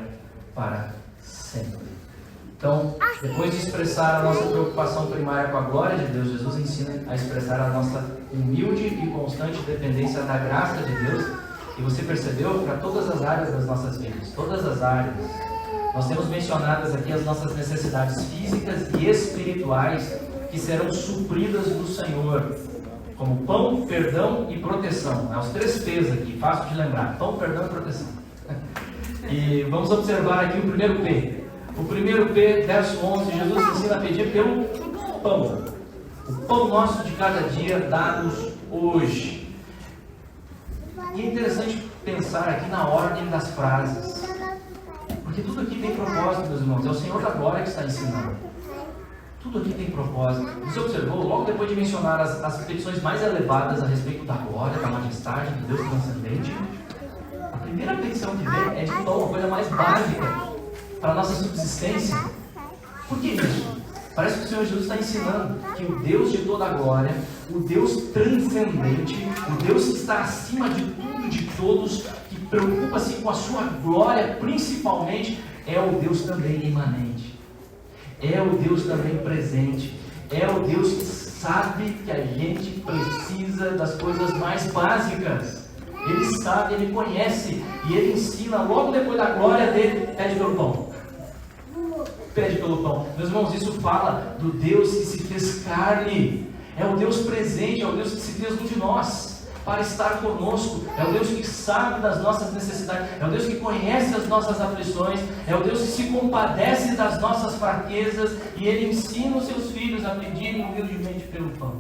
para sempre. Então, depois de expressar a nossa preocupação primária com a glória de Deus, Jesus ensina a expressar a nossa humilde e constante dependência da graça de Deus. E você percebeu para todas as áreas das nossas vidas, todas as áreas. Nós temos mencionadas aqui as nossas necessidades físicas e espirituais que serão supridas do Senhor, como pão, perdão e proteção. Os três P's aqui, fácil de lembrar: pão, perdão e proteção. E vamos observar aqui o primeiro P. O primeiro P, verso 11, Jesus ensina a pedir pelo pão. O pão nosso de cada dia dá-nos hoje. E é interessante pensar aqui na ordem das frases, porque tudo aqui tem propósito, meus irmãos. É o Senhor da glória que está ensinando. Tudo aqui tem propósito. Você observou, logo depois de mencionar as petições mais elevadas a respeito da glória, da majestade de Deus transcendente, a primeira petição que vem é de pão, a coisa mais básica para a nossa subsistência. Por que isso? Parece que o Senhor Jesus está ensinando que o Deus de toda a glória, o Deus transcendente, o Deus que está acima de tudo e de todos, que preocupa-se com a sua glória principalmente, é o Deus também imanente, é o Deus também presente, é o Deus que sabe que a gente precisa das coisas mais básicas. Ele sabe, ele conhece, e ele ensina logo depois da glória dele: pede pelo pão. Pede pelo pão. Meus irmãos, isso fala do Deus que se fez carne. É o Deus presente, é o Deus que se fez um de nós para estar conosco. É o Deus que sabe das nossas necessidades, é o Deus que conhece as nossas aflições, é o Deus que se compadece das nossas fraquezas, e ele ensina os seus filhos a pedirem humildemente pelo pão,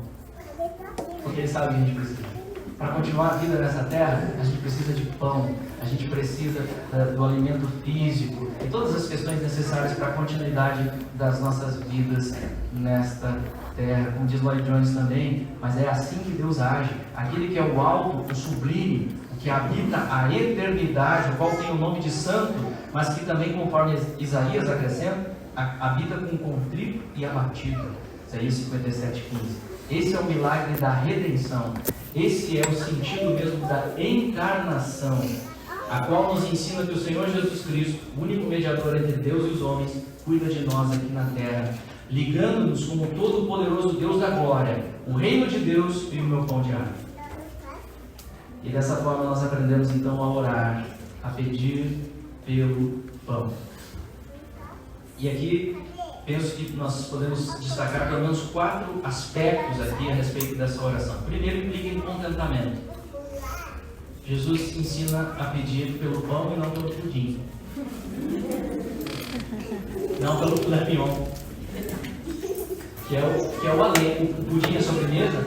porque ele sabe que a gente precisa. Para continuar a vida nessa terra, a gente precisa de pão, a gente precisa do alimento físico e todas as questões necessárias para a continuidade das nossas vidas nesta terra. Como diz Lloyd Jones também, mas é assim que Deus age. Aquele que é o alto, o sublime, que habita a eternidade, o qual tem o nome de santo, mas que também, conforme Isaías acrescenta, habita com contrito e abatido. Isaías 57:15. Esse é o milagre da redenção. Esse é o sentido mesmo da encarnação, a qual nos ensina que o Senhor Jesus Cristo, o único mediador entre Deus e os homens, cuida de nós aqui na terra, ligando-nos como o todo-poderoso Deus da glória, o reino de Deus e o meu pão diário. E dessa forma nós aprendemos então a orar, a pedir pelo pão. E aqui, penso que nós podemos destacar pelo menos 4 aspectos aqui a respeito dessa oração. Primeiro, implica em contentamento. Jesus ensina a pedir pelo pão e não pelo pudim. Não pelo filé-mignon, que é o além. O pudim, a sobremesa,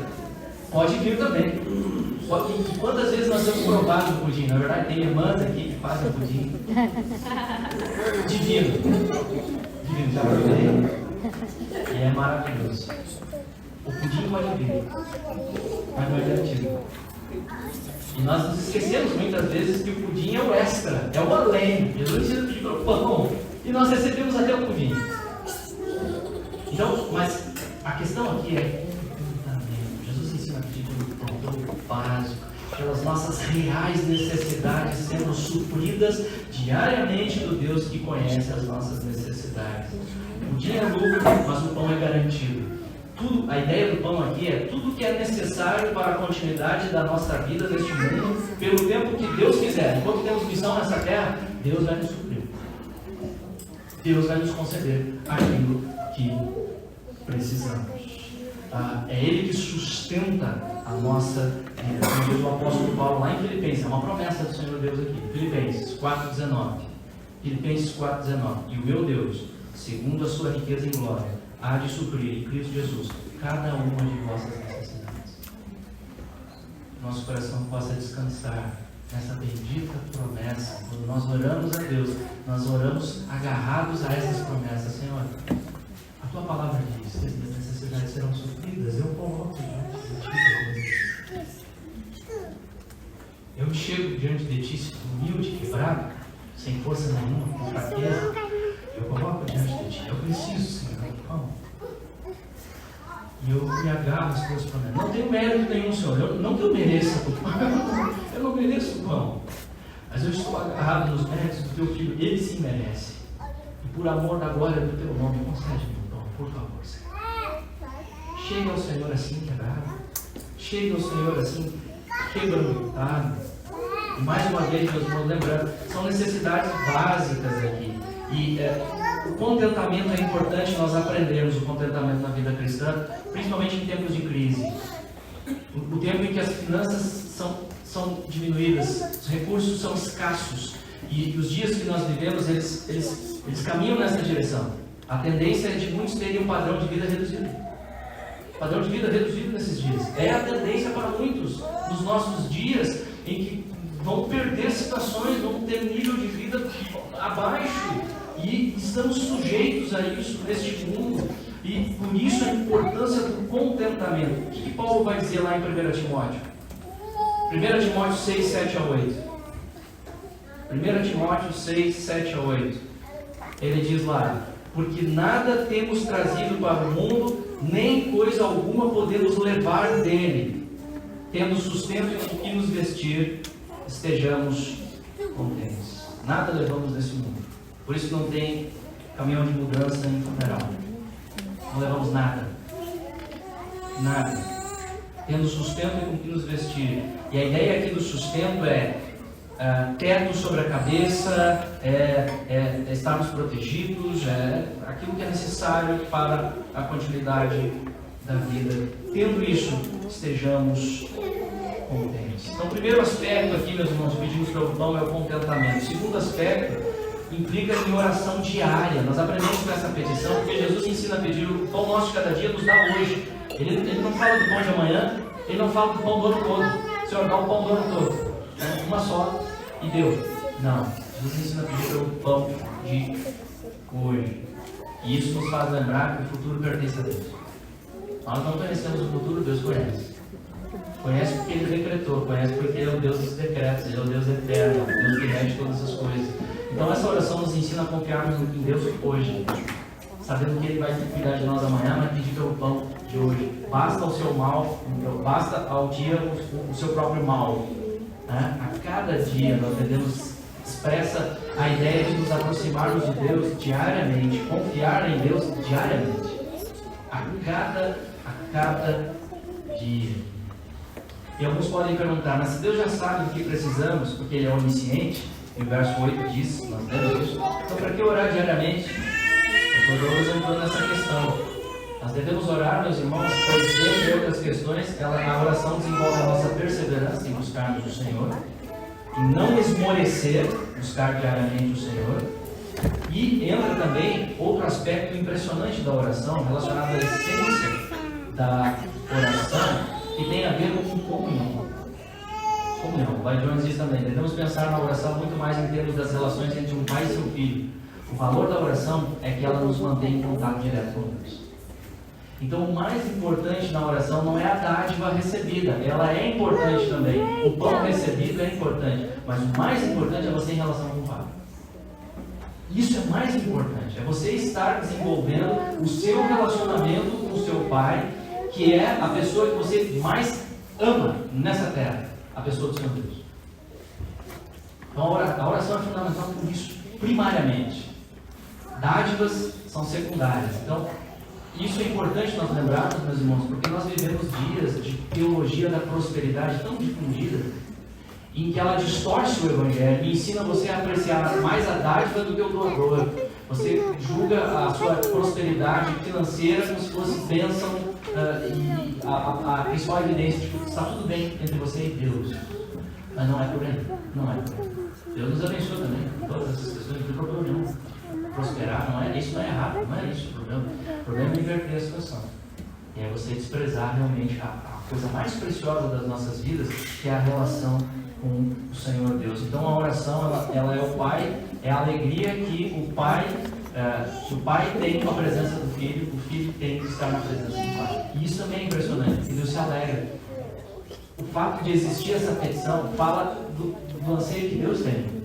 pode vir também. E quantas vezes nós temos provado o pudim? Na verdade, tem irmãs aqui que fazem pudim divino. Já provei. E é maravilhoso. O pudim pode vir, mas não é garantido. E nós nos esquecemos muitas vezes que o pudim é o extra, é o além. Jesus ensina a pedir pelo pão e nós recebemos até o pudim. Então, mas a questão aqui é contentamento. Jesus ensina a pedir pelo pão, pelo básico, pelas nossas reais necessidades sendo supridas diariamente do Deus que conhece as nossas necessidades. O pudim é lucro, mas o pão é garantido. A ideia do pão aqui é tudo que é necessário para a continuidade da nossa vida neste mundo, pelo tempo que Deus quiser. Enquanto temos missão nessa terra, Deus vai nos suprir. Deus vai nos conceder aquilo que precisamos. É Ele que sustenta a nossa vida. Como diz o apóstolo Paulo lá em Filipenses, é uma promessa do Senhor Deus aqui. Filipenses 4,19. Filipenses 4,19. E o meu Deus, segundo a sua riqueza em glória, há de suprir em Cristo Jesus cada uma de vossas necessidades. Nosso coração possa descansar nessa bendita promessa. Quando nós oramos a Deus, nós oramos agarrados a essas promessas. Senhor, a tua palavra diz que as minhas necessidades serão supridas. Eu coloco diante de ti. Eu me chego diante de ti humilde, quebrado, sem força nenhuma, com fraqueza. Eu coloco diante de ti. Eu preciso, Senhor, do pão. E eu me agarro às tuas promessas. Não tenho mérito nenhum, Senhor. Não que eu mereça o pão. Eu não mereço o pão. Mas eu estou agarrado nos méritos do teu filho. Ele sim merece. E por amor da glória do teu nome, concede-me o pão, por favor, Senhor. Chega ao Senhor assim quebrado. Chega ao Senhor assim quebrantado. E mais uma vez, meus irmãos, lembrando, são necessidades básicas aqui. E o contentamento é importante nós aprendermos o contentamento na vida cristã, principalmente em tempos de crise. O tempo em que as finanças são diminuídas, os recursos são escassos. E os dias que nós vivemos, eles caminham nessa direção. A tendência é de muitos terem um padrão de vida reduzido. Padrão de vida reduzido nesses dias. É a tendência para muitos nos nossos dias em que vão perder situações, vão ter nível de vida abaixo. E estamos sujeitos a isso neste mundo. E por isso a importância do contentamento. O que Paulo vai dizer lá em 1 Timóteo? 1 Timóteo 6, 7 a 8. 1 Timóteo 6, 7 a 8. Ele diz lá: porque nada temos trazido para o mundo, nem coisa alguma podemos levar dele. Tendo sustento e com que nos vestir, estejamos contentes. Nada levamos desse mundo. Por isso não tem caminhão de mudança em funeral. Não levamos nada. Nada. Tendo sustento e com que nos vestir. E a ideia aqui do sustento é teto sobre a cabeça, estarmos protegidos, aquilo que é necessário para a continuidade da vida. Tendo isso, estejamos contentes. Então, o primeiro aspecto aqui, meus irmãos, pedimos pelo pão é o contentamento. O segundo aspecto implica em oração diária. Nós aprendemos com essa petição, porque Jesus ensina a pedir o pão nosso de cada dia, nos dá hoje. Ele não fala do pão de amanhã, ele não fala do pão do ano todo. O Senhor dá o pão do ano todo. Uma só e deu. Não. Jesus ensina a pedir pelo pão de hoje. E isso nos faz lembrar que o futuro pertence a Deus. Nós não conhecemos o futuro, Deus conhece. Conhece porque Ele decretou, conhece porque Ele é o Deus dos decretos, Ele é o Deus eterno, o Deus que rege todas as coisas. Então essa oração nos ensina a confiarmos em Deus hoje, sabendo que Ele vai cuidar de nós amanhã, mas pedir pelo pão de hoje. Basta o seu mal, basta ao dia o seu próprio mal. A cada dia nós devemos expressa a ideia de nos aproximarmos de Deus diariamente, confiar em Deus diariamente. A cada dia. E alguns podem perguntar, mas se Deus já sabe do que precisamos, porque Ele é onisciente, e o verso 8 diz, nós lemos isso, então para que orar diariamente? O Dr. Douglas entrou nessa questão. Nós devemos orar, meus irmãos, pois dentre outras questões, a oração desenvolve a nossa perseverança em buscarmos o Senhor, em não esmorecer, buscar diariamente o Senhor. E entra também outro aspecto impressionante da oração, relacionado à essência da oração, que tem a ver com comunhão. Comunhão. O Lloyd Jones diz também, devemos pensar na oração muito mais em termos das relações entre um pai e seu filho. O valor da oração é que ela nos mantém em contato direto com Deus. Então, o mais importante na oração não é a dádiva recebida, ela é importante também. O pão recebido é importante, mas o mais importante é você em relação com o Pai. Isso é mais importante, é você estar desenvolvendo o seu relacionamento com o seu Pai, que é a pessoa que você mais ama nessa terra, a pessoa do Senhor Deus. Então, a oração é fundamental por isso, primariamente. Dádivas são secundárias. Então, isso é importante nós lembrarmos, meus irmãos, porque nós vivemos dias de teologia da prosperidade tão difundida, em que ela distorce o Evangelho e ensina você a apreciar mais a dádiva do que o doador. Você julga a sua prosperidade financeira como se fosse bênção e a principal evidência de que está tudo bem entre você e Deus. Mas não é por aí. Não é por aí. Deus nos abençoa também em todas essas questões, não tem problema nenhum. Prosperar, não é, isso não é errado, não é isso o problema. O problema é inverter a situação. E é você desprezar realmente a coisa mais preciosa das nossas vidas, que é a relação com o Senhor Deus. Então a oração, ela é o Pai, é a alegria que o Pai tem com a presença do Filho, o Filho tem que estar na presença do Pai. E isso também é impressionante, porque Deus se alegra. O fato de existir essa petição fala do anseio que Deus tem.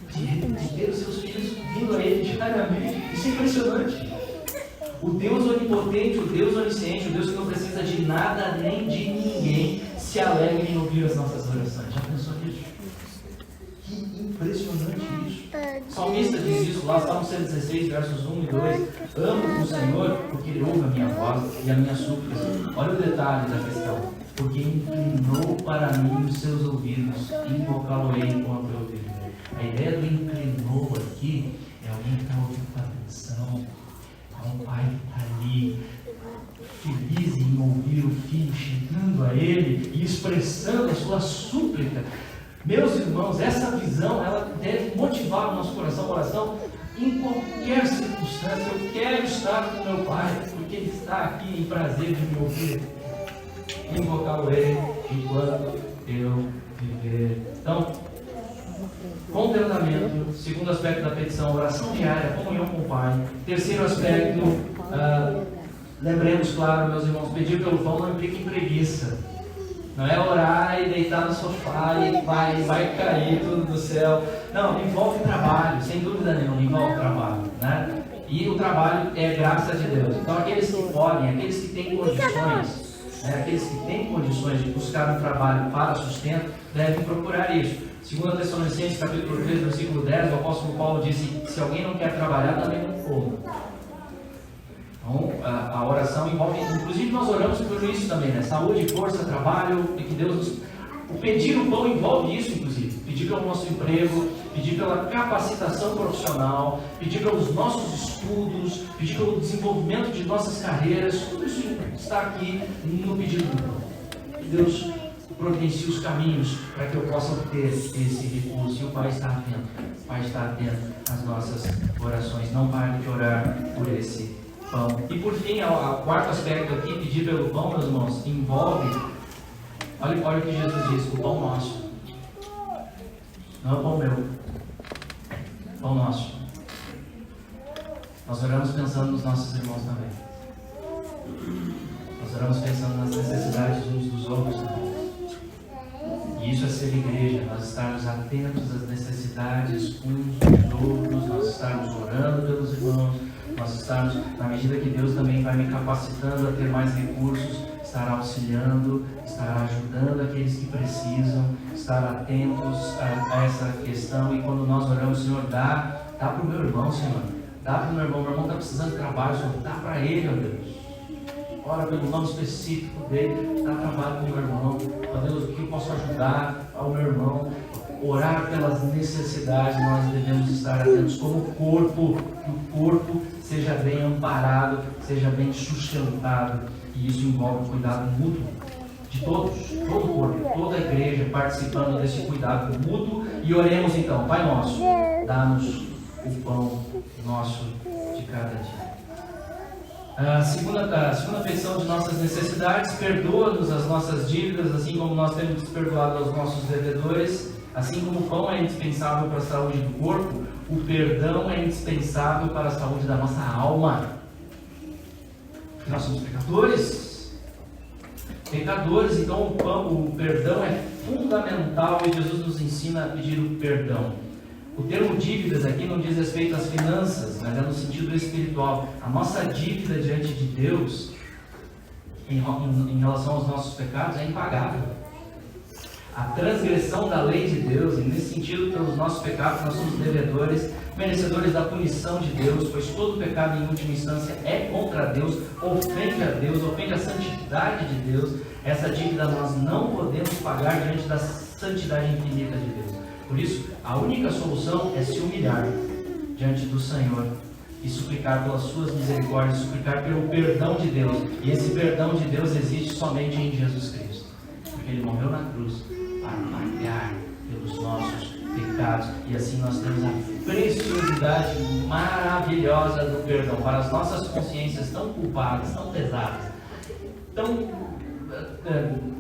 De ter os seus filhos vindo a Ele diariamente. Isso é impressionante. O Deus onipotente, o Deus onisciente, o Deus que não precisa de nada nem de ninguém, se alegra em ouvir as nossas orações. Já pensou nisso? Que impressionante isso. O salmista diz isso lá, Salmo 116, versos 1 e 2. Amo o Senhor porque Ele ouve a minha voz e a minha súplica. Olha o detalhe da questão. Porque inclinou para mim os seus ouvidos, invocá-lo-ei enquanto eu vivo. A ideia do inclinou aqui é alguém que está ouvindo com atenção, é um pai que está ali, feliz em ouvir o filho chegando a ele e expressando a sua súplica. Meus irmãos, essa visão ela deve motivar o nosso coração, a oração, em qualquer circunstância. Eu quero estar com meu pai, porque ele está aqui em prazer de me ouvir. Invocá-lo-ei enquanto eu viver. Então, contentamento, segundo aspecto da petição, oração diária, comunhão com o Pai. Terceiro aspecto, lembremos, claro, meus irmãos, pedir pelo pão não implica em preguiça. Não é orar e deitar no sofá e vai cair tudo do céu. Não, envolve trabalho, sem dúvida nenhuma, envolve trabalho, né? E o trabalho é graça de Deus. Então aqueles que podem, aqueles que têm condições, aqueles que têm condições de buscar um trabalho para sustento, devem procurar isso. 2 Tessalonicenses, capítulo 3, versículo 10, o apóstolo Paulo disse: se alguém não quer trabalhar, também não coma. Então, a oração envolve, inclusive nós oramos por isso também, né? Saúde, força, trabalho, e que Deus nos... O pedir o pão envolve isso, inclusive. Pedir pelo nosso emprego, pedir pela capacitação profissional, pedir pelos nossos estudos, pedir pelo desenvolvimento de nossas carreiras, tudo isso está aqui no pedido do pão. Deus providencie os caminhos para que eu possa obter esse recurso. E o Pai está atento. O Pai está atento às nossas orações. Não pare de orar por esse pão. E por fim, o quarto aspecto aqui, pedir pelo pão, meus irmãos, envolve, olha o que Jesus diz, o pão nosso. Não é o pão meu. Pão nosso. Nós oramos pensando nos nossos irmãos também. Nós oramos pensando nas necessidades uns dos outros também. E isso é ser igreja, nós estarmos atentos às necessidades uns dos outros, nós estarmos orando pelos irmãos, nós estarmos, na medida que Deus também vai me capacitando a ter mais recursos, estar auxiliando, estar ajudando aqueles que precisam, estar atentos a essa questão. E quando nós oramos, Senhor, dá para o meu irmão, Senhor, dá para o meu irmão está precisando de trabalho, Senhor, dá para ele, ó Deus. Ora pelo nome específico dele, dá trabalho para o meu irmão. Ó Deus, o que eu posso ajudar ao meu irmão? orar pelas necessidades, nós devemos estar atentos como corpo, que o corpo seja bem amparado, seja bem sustentado, e isso envolve o cuidado mútuo de todos, todo o corpo, toda a igreja participando desse cuidado mútuo. E oremos então: Pai nosso, dá-nos o pão nosso de cada dia. A segunda petição de nossas necessidades: perdoa-nos as nossas dívidas, assim como nós temos perdoado aos nossos devedores. Assim como o pão é indispensável para a saúde do corpo, o perdão é indispensável para a saúde da nossa alma. Porque nós somos pecadores. Então o perdão é fundamental, e Jesus nos ensina a pedir o perdão. O termo dívidas aqui não diz respeito às finanças, mas é no sentido espiritual. A nossa dívida diante de Deus, em relação aos nossos pecados, é impagável. A transgressão da lei de Deus, e nesse sentido, pelos nossos pecados, nós somos devedores, merecedores da punição de Deus, pois todo pecado, em última instância, é contra Deus, ofende a Deus, ofende a santidade de Deus. Essa dívida nós não podemos pagar diante da santidade infinita de Deus. Por isso, a única solução é se humilhar diante do Senhor e suplicar pelas suas misericórdias, suplicar pelo perdão de Deus. E esse perdão de Deus existe somente em Jesus Cristo, porque Ele morreu na cruz para pagar pelos nossos pecados, e assim nós temos a preciosidade maravilhosa do perdão para as nossas consciências tão culpadas, tão pesadas, tão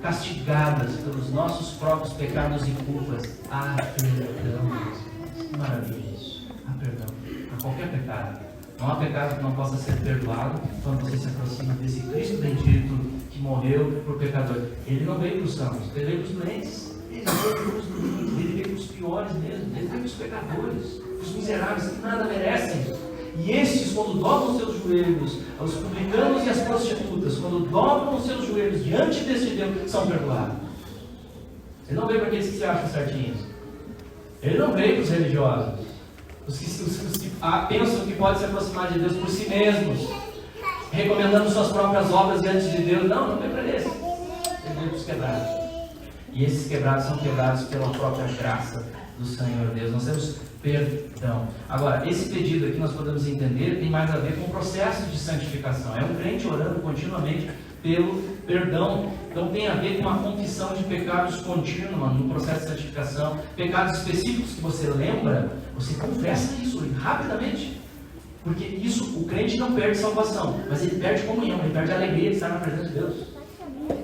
castigadas pelos nossos próprios pecados e culpas. Há perdão, meus. Maravilha isso. Há perdão para qualquer pecado. Não há pecado que não possa ser perdoado quando você se aproxima desse Cristo bendito que morreu por pecador. Ele não veio para os sãos, ele veio para os doentes, ele veio para os doentes, ele veio para os piores mesmo, ele veio para os pecadores, os miseráveis que nada merecem. E estes, quando dobram os seus joelhos, os publicanos e as prostitutas, quando dobram os seus joelhos diante deste Deus, são perdoados. Ele não veio para aqueles que se acham certinhos. Ele não veio para os religiosos, os que pensam que podem se aproximar de Deus por si mesmos, recomendando suas próprias obras diante de Deus. Não veio para eles. Ele veio para os quebrados. E esses quebrados são quebrados pela própria graça do Senhor Deus. Nós temos perdão. Agora, esse pedido aqui nós podemos entender, tem mais a ver com o processo de santificação. É um crente orando continuamente pelo perdão. Então tem a ver com uma confissão de pecados contínua no processo de santificação. Pecados específicos que você lembra, você confessa isso rapidamente. Porque isso, o crente não perde salvação, mas ele perde comunhão, ele perde a alegria de estar na presença de Deus.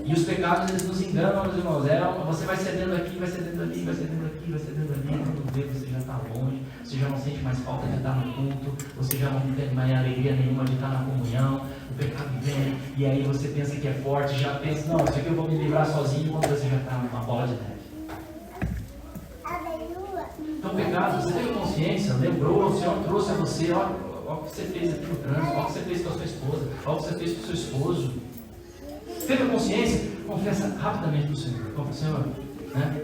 E os pecados, eles nos enganam, meus irmãos. Você vai cedendo aqui, vai cedendo ali, vai cedendo aqui, vai cedendo ali. Quando vê, você já está longe, você já não sente mais falta de estar no culto, você já não tem mais alegria nenhuma de estar na comunhão. O pecado vem, e aí você pensa que é forte, já pensa, não, isso aqui eu vou me livrar sozinho, quando você já está numa bola de neve. Então, o pecado, você teve consciência, lembrou, o Senhor trouxe a você, olha o que você fez aqui no trânsito, olha o que você fez com a sua esposa, olha o que você fez com o seu esposo. Teve a consciência, confessa rapidamente para o Senhor. Fala, Senhor, né?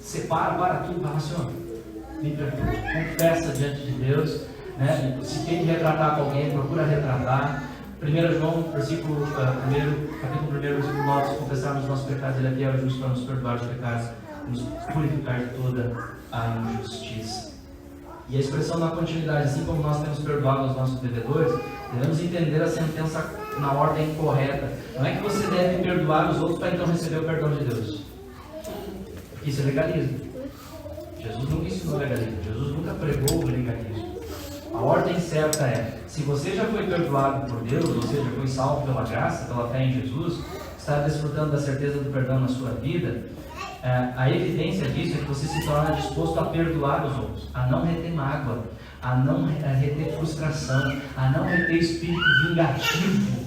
Separa, para tudo, fala, Senhor, me perdoa. Confessa diante de Deus, né? Se tem que retratar com alguém, procura retratar. 1 João, capítulo 1, versículo 9, se confessarmos os nossos pecados, Ele é fiel e justo para nos perdoar os pecados, nos purificar de toda a injustiça. E a expressão na continuidade, assim como nós temos perdoado aos nossos devedores, devemos entender a sentença na ordem correta. Não é que você deve perdoar os outros para então receber o perdão de Deus. Porque isso é legalismo. Jesus nunca ensinou legalismo. Jesus nunca pregou o legalismo. A ordem certa é: se você já foi perdoado por Deus, ou seja, foi salvo pela graça, pela fé em Jesus, está desfrutando da certeza do perdão na sua vida, a evidência disso é que você se torna disposto a perdoar os outros, a não reter mágoa, a não reter frustração, a não reter espírito vingativo,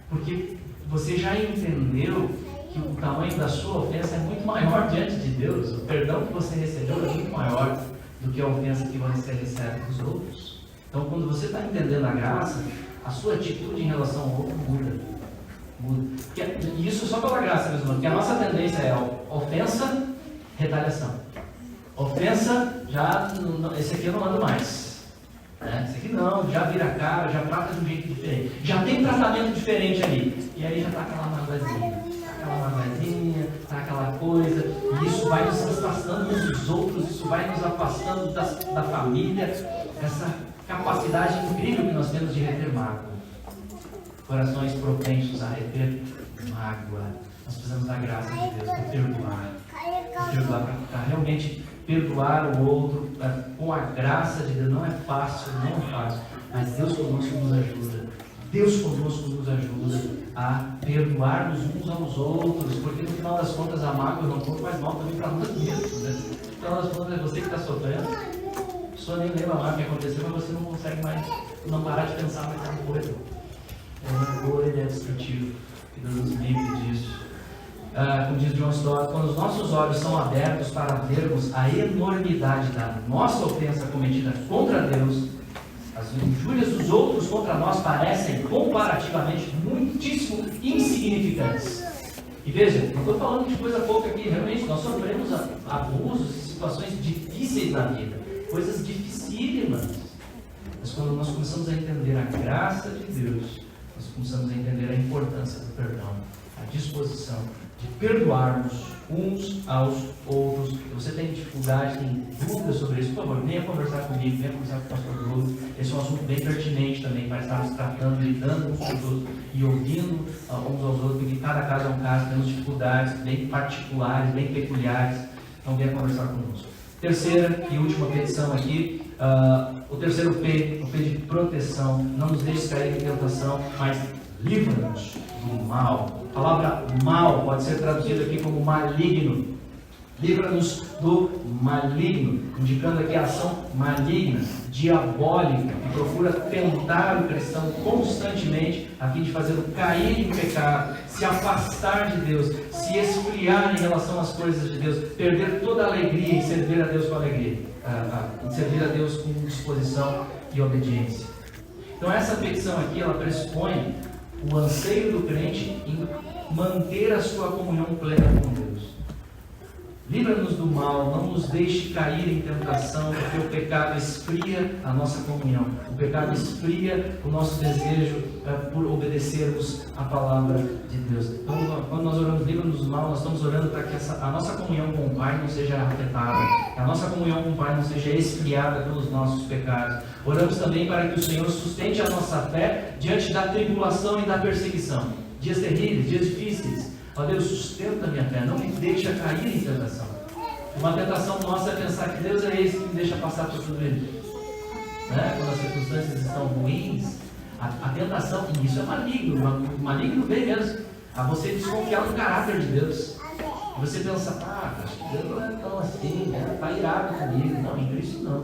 porque você já entendeu que o tamanho da sua ofensa é muito maior diante de Deus. O perdão que você recebeu é muito maior do que a ofensa que você recebe dos outros. Então, quando você está entendendo a graça, a sua atitude em relação ao outro muda. E isso só pela graça, meus irmãos, porque a nossa tendência é ofensa, retaliação. Ofensa, esse aqui eu não ando mais. Esse aqui não, já vira a cara, já trata de um jeito diferente. Já tem tratamento diferente ali. E aí já está aquela magoazinha. aquela mazelinha, está aquela coisa, e isso vai nos afastando uns dos outros, isso vai nos afastando da família, essa capacidade incrível que nós temos de reter mágoa. Corações propensos a reter mágoa. Nós precisamos da graça de Deus para perdoar, para realmente perdoar o outro com a graça de Deus. Não é fácil, mas Deus conosco nos ajuda. Deus conosco nos ajuda a perdoar-nos uns aos outros, porque no final das contas a mágoa não faz mal também para nós mesmos, né? No final das contas é você que está sofrendo, a pessoa nem lembra mais o que aconteceu, mas você não consegue mais não parar de pensar naquela coisa. O rancor, ele é destrutivo, que Deus nos livre disso. Como diz John Stott, quando os nossos olhos são abertos para vermos a enormidade da nossa ofensa cometida contra Deus, as injúrias dos outros contra nós parecem comparativamente muitíssimo insignificantes. E veja, não estou falando de coisa pouca aqui, realmente nós sofremos abusos e situações difíceis na vida, coisas dificílimas. Mas quando nós começamos a entender a graça de Deus, nós começamos a entender a importância do perdão, a disposição de perdoarmos uns aos outros. Se você tem dificuldade, tem dúvidas sobre isso, por favor, venha conversar comigo, venha conversar com o pastor Bruno. Esse é um assunto bem pertinente também, para estarmos tratando, lidando uns com os outros e ouvindo uns aos outros, porque cada caso é um caso, temos dificuldades bem particulares, bem peculiares. Então venha conversar conosco. Terceira e última petição aqui, o terceiro P, o P de proteção. Não nos deixe cair em tentação, mas livra-nos do mal. A palavra mal pode ser traduzida aqui como maligno. Livra-nos do maligno, indicando aqui a ação maligna, diabólica, que procura tentar o cristão constantemente a fim de fazê-lo cair em pecado, se afastar de Deus, se esfriar em relação às coisas de Deus, perder toda a alegria em servir a Deus com alegria, em servir a Deus com disposição e obediência. Então essa petição aqui, ela pressupõe o anseio do crente em manter a sua comunhão plena com Deus. Livra-nos do mal, não nos deixe cair em tentação, porque o pecado esfria a nossa comunhão. O pecado esfria o nosso desejo por obedecermos a palavra de Deus. Então, quando nós oramos, livra-nos do mal, nós estamos orando para que a nossa comunhão com o Pai não seja afetada, que a nossa comunhão com o Pai não seja esfriada pelos nossos pecados. Oramos também para que o Senhor sustente a nossa fé diante da tribulação e da perseguição. Dias terríveis, dias difíceis. Ó Deus, sustenta a minha fé, não me deixa cair em tentação. Uma tentação nossa é pensar que Deus é esse que me deixa passar por tudo isso. Né? Quando as circunstâncias estão ruins, a tentação, e isso é maligno, o maligno vem mesmo, a você desconfiar do caráter de Deus. E você pensa, acho que Deus não é tão assim, né? Está irado comigo. Não, em Cristo não.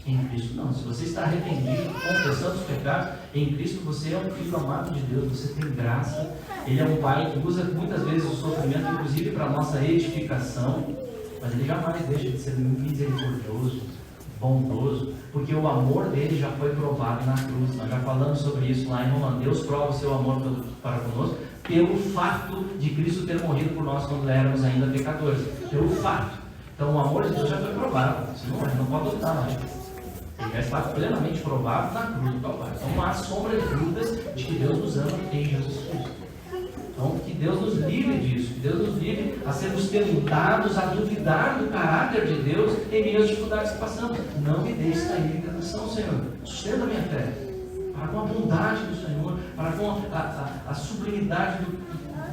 Em Cristo não. Se você está arrependido, confessando os pecados, em Cristo você é um filho amado de Deus, você tem graça. Ele é um Pai que usa muitas vezes o sofrimento, inclusive para a nossa edificação, mas Ele jamais deixa de ser misericordioso, bondoso, porque o amor dele já foi provado na cruz. Nós já falamos sobre isso lá em Romanos. Deus prova o seu amor para conosco pelo fato de Cristo ter morrido por nós quando éramos ainda pecadores. Pelo fato. Então o amor de Deus já foi provado. Você não pode duvidar mais. Ele já está plenamente provado na cruz do Calvário. Então não há sombra de dúvidas de que Deus nos ama em Jesus Cristo. Então que Deus nos livre disso, que Deus nos livre a sermos tentados a duvidar do caráter de Deus em meio às dificuldades que passamos. Não me deixe cair em tentação, Senhor. Sustenta a minha fé, para com a bondade do Senhor, para com a sublimidade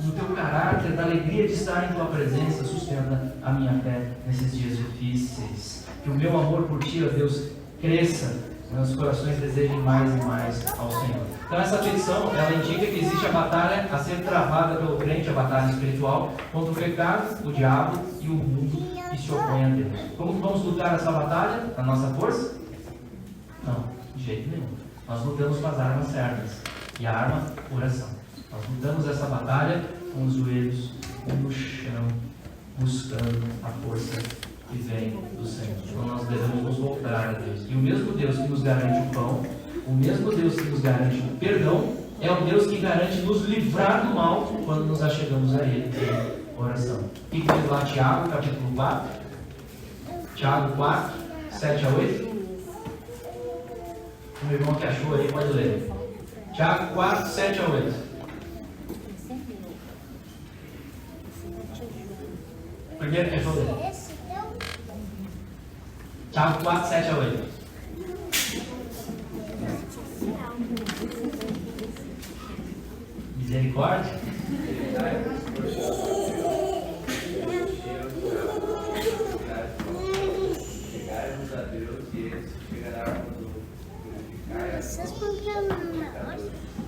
do teu caráter, da alegria de estar em tua presença. Sustenta a minha fé nesses dias difíceis. Que o meu amor por ti, ó Deus, cresça, nossos corações desejem mais e mais ao Senhor. Então essa petição, ela indica que existe a batalha a ser travada pelo crente, a batalha espiritual, contra o pecado, o diabo e o mundo que se opõe a Deus. Como vamos lutar essa batalha? A nossa força? Não, de jeito nenhum. Nós lutamos com as armas certas. E a arma, oração. Nós lutamos essa batalha com os joelhos no chão, buscando a força que vem do Senhor. Então nós devemos nos voltar a Deus. E o mesmo Deus que nos garante o pão, o mesmo Deus que nos garante o perdão, é o Deus que garante nos livrar do mal quando nos achegamos a Ele em oração. O que diz lá Tiago, capítulo 4? Tiago 4, 7 a 8. O meu irmão que achou aí, pode ler. Tiago 4, 7 a 8. primeiro cachorro dele. Tiago 4, 7 a 8. Misericórdia. Chegai-vos a Deus e Ele se chegará quando purificai as pecadores.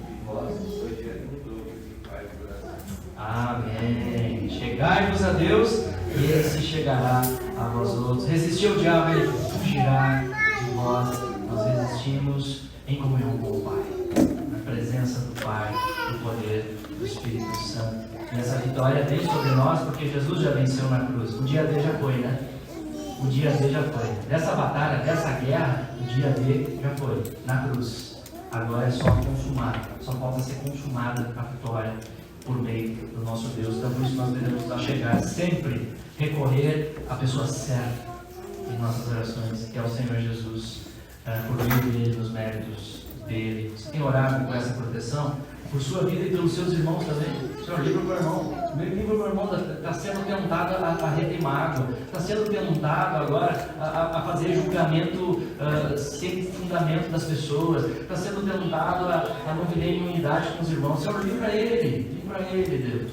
E vós sois diante do purificai o coração. Amém. Chegai-vos a Deus e Ele se chegará a vós outros. Resistir ao diabo, Ele fugirá de vós. Nós resistimos em comunhão com o Pai, na presença do Pai, do poder do Espírito Santo. E essa vitória vem sobre nós porque Jesus já venceu na cruz. O dia D já foi, né? O dia D já foi. Dessa batalha, dessa guerra, o dia D já foi, na cruz. Agora é só consumar. Só falta ser consumada a vitória por meio do nosso Deus. Então por isso nós devemos chegar sempre, recorrer à pessoa certa em nossas orações, que é o Senhor Jesus, por meio dele, nos méritos dele. Você tem orado por essa proteção? Por sua vida e pelos seus irmãos também. Senhor, livra meu irmão. Meu irmão está sendo tentado a reter mágoa. Está sendo tentado agora a fazer julgamento sem fundamento das pessoas. Está sendo tentado a não viver em unidade com os irmãos. Senhor, livra ele, Deus.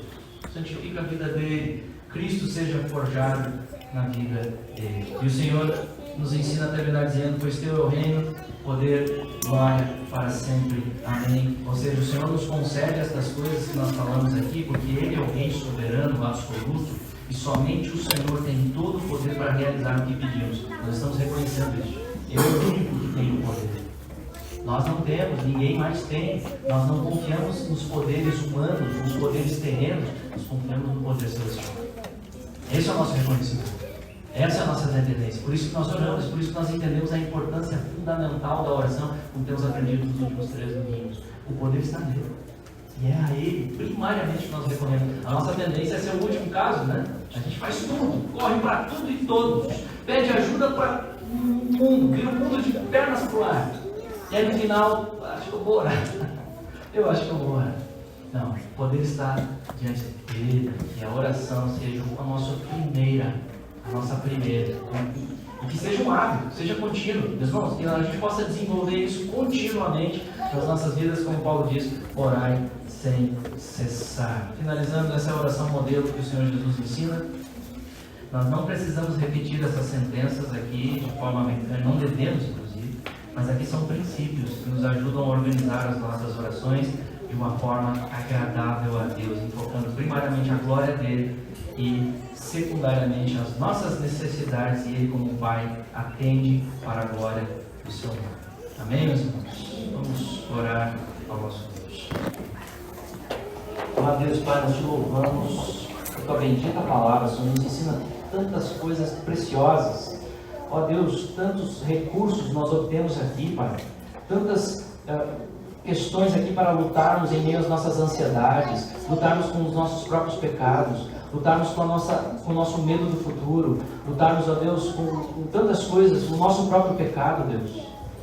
Santifica a vida dele. Cristo seja forjado na vida dele. E o Senhor nos ensina a terminar dizendo: pois teu é o reino, poder, glória para sempre. Amém. Ou seja, o Senhor nos concede estas coisas que nós falamos aqui, porque Ele é o Rei soberano, absoluto, e somente o Senhor tem todo o poder para realizar o que pedimos. Nós estamos reconhecendo isso. Ele é o único que tem o poder. Nós não temos, ninguém mais tem. Nós não confiamos nos poderes humanos, nos poderes terrenos, nós confiamos no poder celestial. Esse é o nosso reconhecimento. Essa é a nossa dependência. Por isso que nós oramos, por isso que nós entendemos a importância fundamental da oração, como temos aprendido nos últimos 3 domingos. O poder está nele. E é a Ele, primariamente, que nós recorremos. A nossa tendência é ser o último caso, né? A gente faz tudo, corre para tudo e todos, pede ajuda para o mundo, vira o mundo de pernas para o ar. E aí no final, acho que eu vou orar. Eu acho que eu vou orar. Não, o poder está diante dele, que a oração seja a nossa primeira. E que seja um hábito, seja contínuo, meus irmãos, que a gente possa desenvolver isso continuamente nas nossas vidas, como Paulo diz: orai sem cessar. Finalizando essa oração modelo que o Senhor Jesus ensina, nós não precisamos repetir essas sentenças aqui de forma mecânica, não devemos inclusive, mas aqui são princípios que nos ajudam a organizar as nossas orações de uma forma agradável a Deus, enfocando primariamente a glória dele e secundariamente as nossas necessidades, e Ele como Pai atende para a glória do seu nome. Amém, meus irmãos? Vamos orar ao nosso Deus. Ó Deus, Pai, nós te louvamos por tua bendita palavra. O Senhor nos ensina tantas coisas preciosas. Ó Deus, tantos recursos nós obtemos aqui, Pai. Tantas questões aqui para lutarmos em meio às nossas ansiedades, lutarmos com os nossos próprios pecados, lutarmos com o nosso medo do futuro, lutarmos, ó Deus, com tantas coisas, com o nosso próprio pecado, Deus.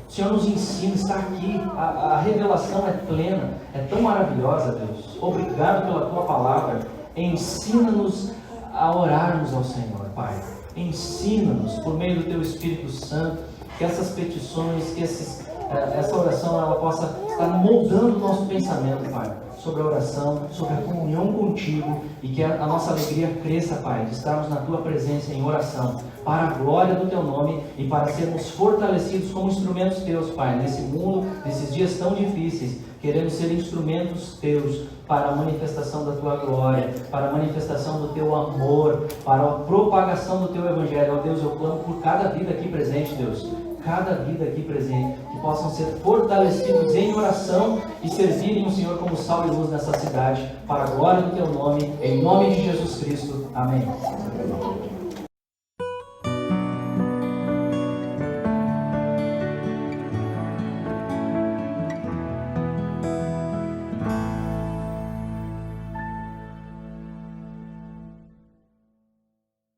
O Senhor nos ensina, está aqui, a revelação é plena, é tão maravilhosa, Deus. Obrigado pela tua palavra. Ensina-nos a orarmos ao Senhor, Pai. Ensina-nos, por meio do teu Espírito Santo, que essas petições, que essa oração ela possa estar moldando o nosso pensamento, Pai, sobre a oração, sobre a comunhão contigo, e que a nossa alegria cresça, Pai, de estarmos na tua presença em oração, para a glória do teu nome e para sermos fortalecidos como instrumentos teus, Pai, nesse mundo, nesses dias tão difíceis. Queremos ser instrumentos teus para a manifestação da tua glória, para a manifestação do teu amor, para a propagação do teu evangelho. Ó Deus, eu clamo por cada vida aqui presente, Deus, cada vida aqui presente, que possam ser fortalecidos em oração e servirem o Senhor como sal e luz nessa cidade, para a glória do teu nome, em nome de Jesus Cristo. Amém.